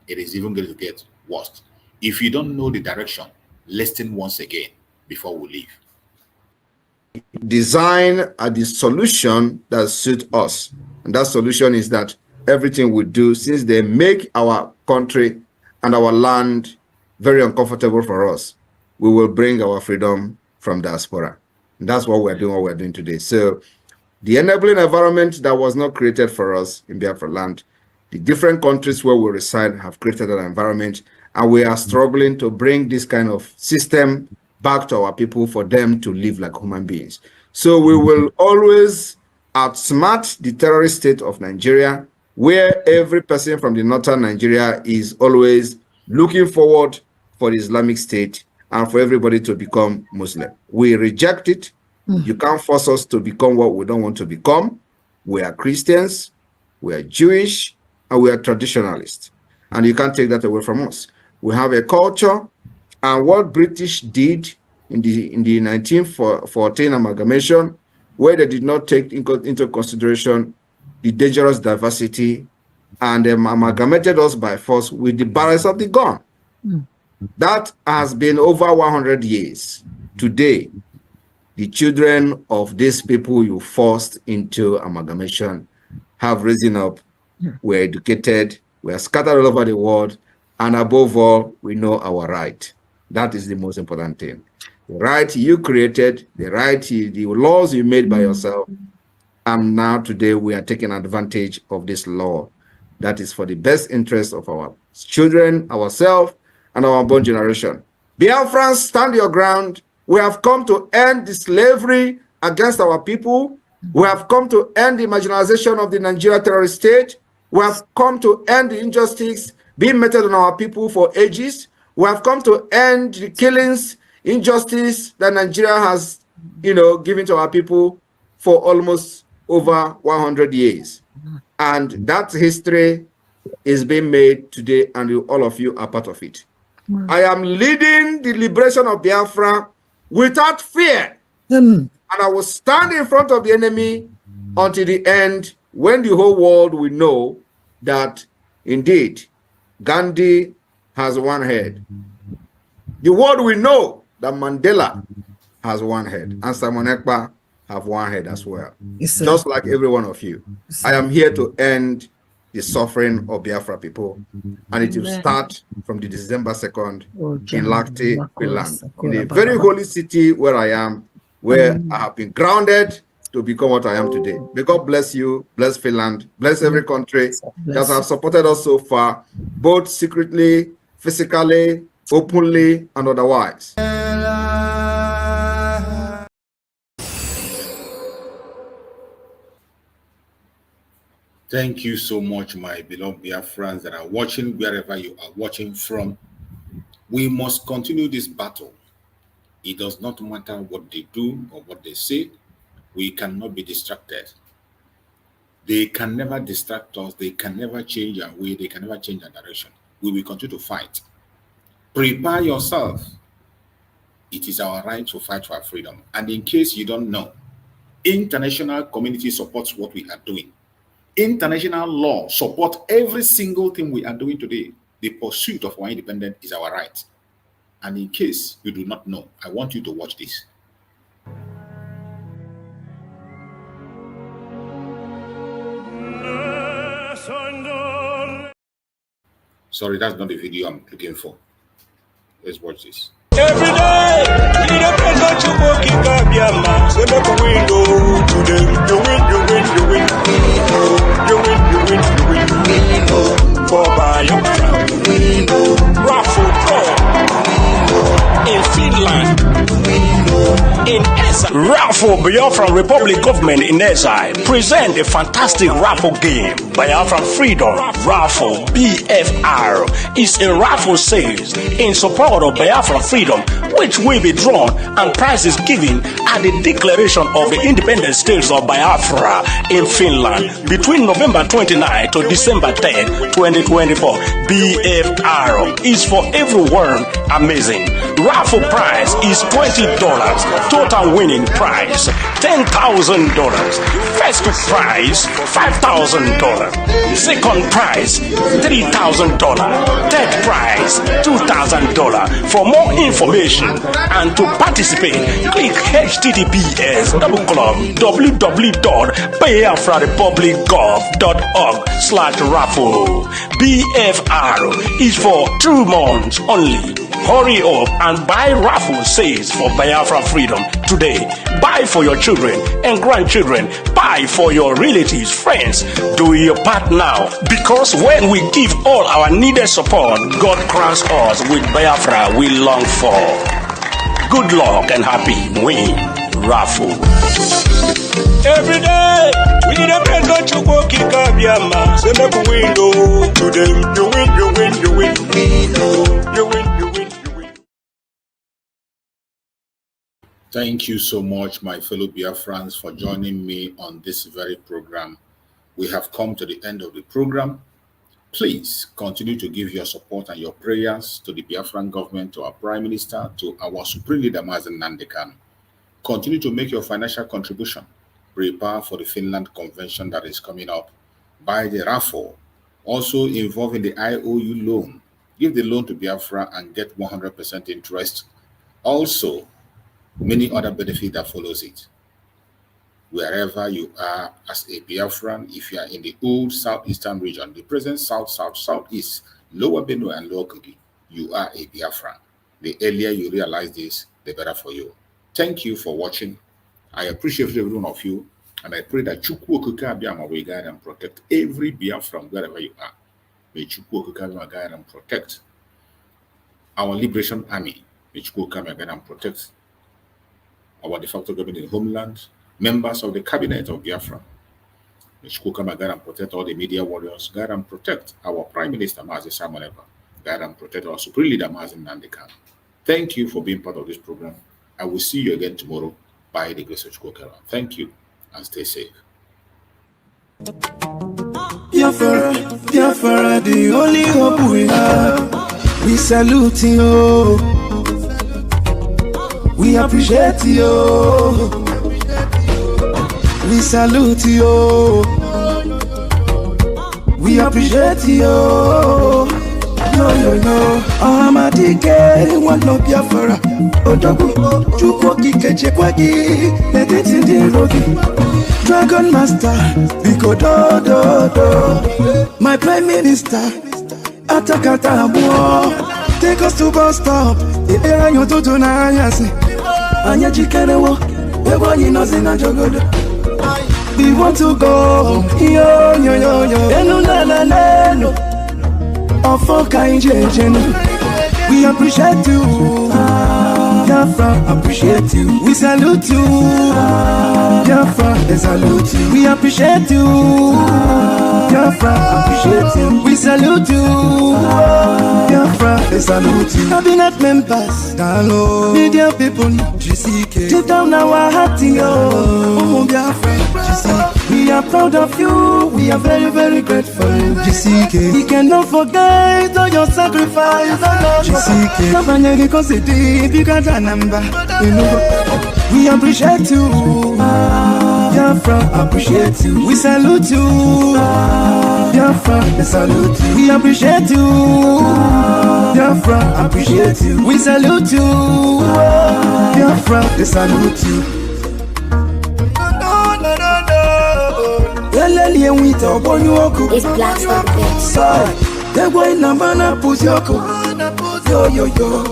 it is even going to get worse. If you don't know the direction, listen once again before we leave. Design the solution that suits us. And that solution is that everything we do, since they make our country and our land very uncomfortable for us, we will bring our freedom from diaspora. And that's what we're doing today. So the enabling environment that was not created for us in Biafra land, the different countries where we reside have created that environment, and we are struggling to bring this kind of system back to our people for them to live like human beings. So we will always outsmart the terrorist state of Nigeria, where every person from the northern Nigeria is always looking forward for the Islamic State and for everybody to become Muslim. We reject it. You can't force us to become what we don't want to become. We are Christians, we are Jewish, and we are traditionalists. And you can't take that away from us. We have a culture, and what British did in the 1914 amalgamation, where they did not take into consideration the dangerous diversity, and they amalgamated us by force with the barrels of the gun. That has been over 100 years. Today, the children of these people you forced into amalgamation have risen up. We're educated, we're scattered all over the world, and above all, we know our right. That is the most important thing. The right you created, the laws you made by yourself, and now today we are taking advantage of this law that is for the best interest of our children, ourselves, and our unborn generation. Biafrans, stand your ground. We have come to end the slavery against our people. We have come to end the marginalization of the Nigeria terrorist state. We have come to end the injustice being meted on our people for ages. We have come to end the killings, injustice that Nigeria has, given to our people for almost over 100 years. And that history is being made today, and all of you are part of it. I am leading the liberation of Biafra without fear. And I will stand in front of the enemy until the end, when the whole world will know that indeed Gandhi has one head. The world will know that Mandela has one head, and Simon Ekpa have one head as well. Just like every one of you. I am here to end the suffering of Biafra people. And it will start from the December 2nd in Lakte, Finland, in a very holy city where I am, where I have been grounded to become what I am today. May God bless you, bless Finland, bless every country that have supported us so far, both secretly, physically, openly, and otherwise. Thank you so much, my beloved Biafrans that are watching, wherever you are watching from. We must continue this battle. It does not matter what they do or what they say. We cannot be distracted. They can never distract us. They can never change our way. They can never change our direction. We will continue to fight. Prepare yourself. It is our right to fight for our freedom. And in case you don't know, international community supports what we are doing. International law supports every single thing we are doing today. The pursuit of our independence is our right. And in case you do not know, I want you to watch this. Sorry, that's not the video I'm looking for. Let's watch this. Every day, you don't pay no to work in Gabiama. So make a window to them. You win, you win, you win. You win, you win, you win. For Biafra. Raffle Pro. In Finland. In exile. Raffle Biafran Republic Government in exile present a fantastic raffle game. Biafran Freedom Raffle BFR is a raffle sales in support of Biafran Freedom, which will be drawn and prizes given at the declaration of the independent states of Biafra in Finland between November 29 to December 10, 2024. BFR is for everyone amazing. Raffle prize is $20. Total winning prize $10,000. First prize $5,000. Second prize $3,000. Third prize $2,000. For more information and to participate, click https://www.biafrarepublicgov.org/raffle. BFR is for 2 months only. Hurry up and buy raffle sales for Biafra Freedom today. Buy for your children and grandchildren. Buy for your relatives, friends. Do your part now, because when we give all our needed support, God crowns us with Biafra we long for. Good luck and happy win. Raffle. Every day, we need a friend not to work in Gabiama. So make a window to them. You win, you win, you win. You win, you win. Thank you so much, my fellow Biafrans, for joining me on this very program. We have come to the end of the program. Please continue to give your support and your prayers to the Biafran government, to our Prime Minister, to our Supreme Leader, Mazen Nandekan. Continue to make your financial contribution. Prepare for the Finland Convention that is coming up. Buy the raffle. Also involved in the IOU loan. Give the loan to Biafra and get 100% interest. Also, many other benefits that follows it. Wherever you are as a Biafran, if you are in the old southeastern region, the present south, southeast, lower Benue and lower Kogi, you are a Biafran. The earlier you realize this, the better for you. Thank you for watching. I appreciate every one of you, and I pray that Chukwu Okuka Abiyama will guide and protect every Biafran wherever you are. May Chukwu Okuka Abiyama guide and protect our Liberation Army. May Chukwu Okuka Abiyama guide and protect our de facto government in the homeland, members of the cabinet of Biafra. May Chukwu Okuka Abiyama guide and protect all the media warriors. Guide and protect our Prime Minister, Mazi Simon Ekpa. Guide and protect our Supreme Leader, Mazi Nandekan. Thank you for being part of this program. I will see you again tomorrow by the grace of Chukwu. Thank you and stay safe. Biafra, Biafra, the only hope we have. We salute you. We appreciate you. We salute you. We appreciate you. No. Amadike, one no Biafra. Odogu, Chukwu kike chekwagi. Let it in the road. Dragon Master, Biko do. My Prime Minister, Atakata Abo. Take us to bus stop. Ibera nyoto na anyase. Anya chikerewo. Ebo yinozi na jogodo. We want to go. Yo. Enu na no. Ofoka injejeno. We appreciate you. Biafra, appreciate you. We salute you. Biafra, they salute you. We appreciate you. Biafra, appreciate you. We salute you. Biafra, they salute you. Cabinet members, hello. Media people, GCK. Deep down our heart, yo. Biafra, GCK. We are proud of you. We are very, very grateful. GCK. We cannot forget all your sacrifice. GCK. Kabanyagi kosidi, bigger than number. We appreciate you. Biafra, appreciate you. We salute you. Biafra, they salute you. We appreciate you. Biafra, appreciate you. We salute you. Biafra, they salute you. It's Blacks on the beat. They're going to ban put your yo.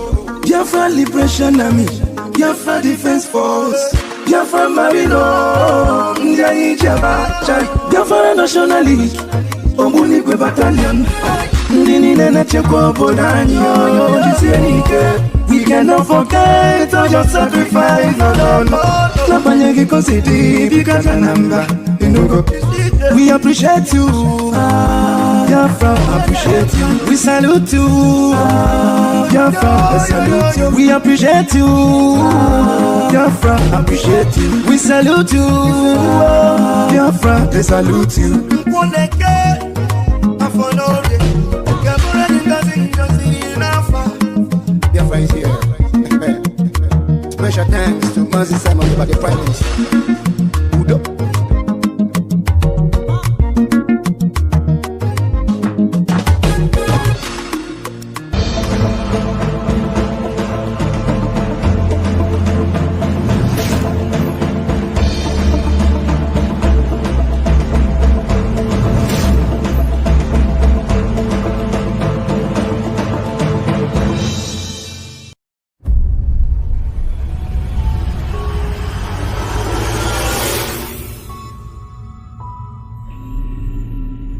Biafra Liberation Army, Biafra Defense Force, Biafra Marino, Biafra National League, Omunikwe Battalion, Nene Cheko Bodani, we cannot forget all your sacrifice. No. Napanyagi Kosidi, Bigata Namba, we appreciate you. Biafra, appreciate you. We salute you. Biafra, we salute you. We appreciate you. Biafra, appreciate you. We salute you. Biafra, they salute you. Biafra is here. Special thanks to Manzi Simon, the Prime Minister.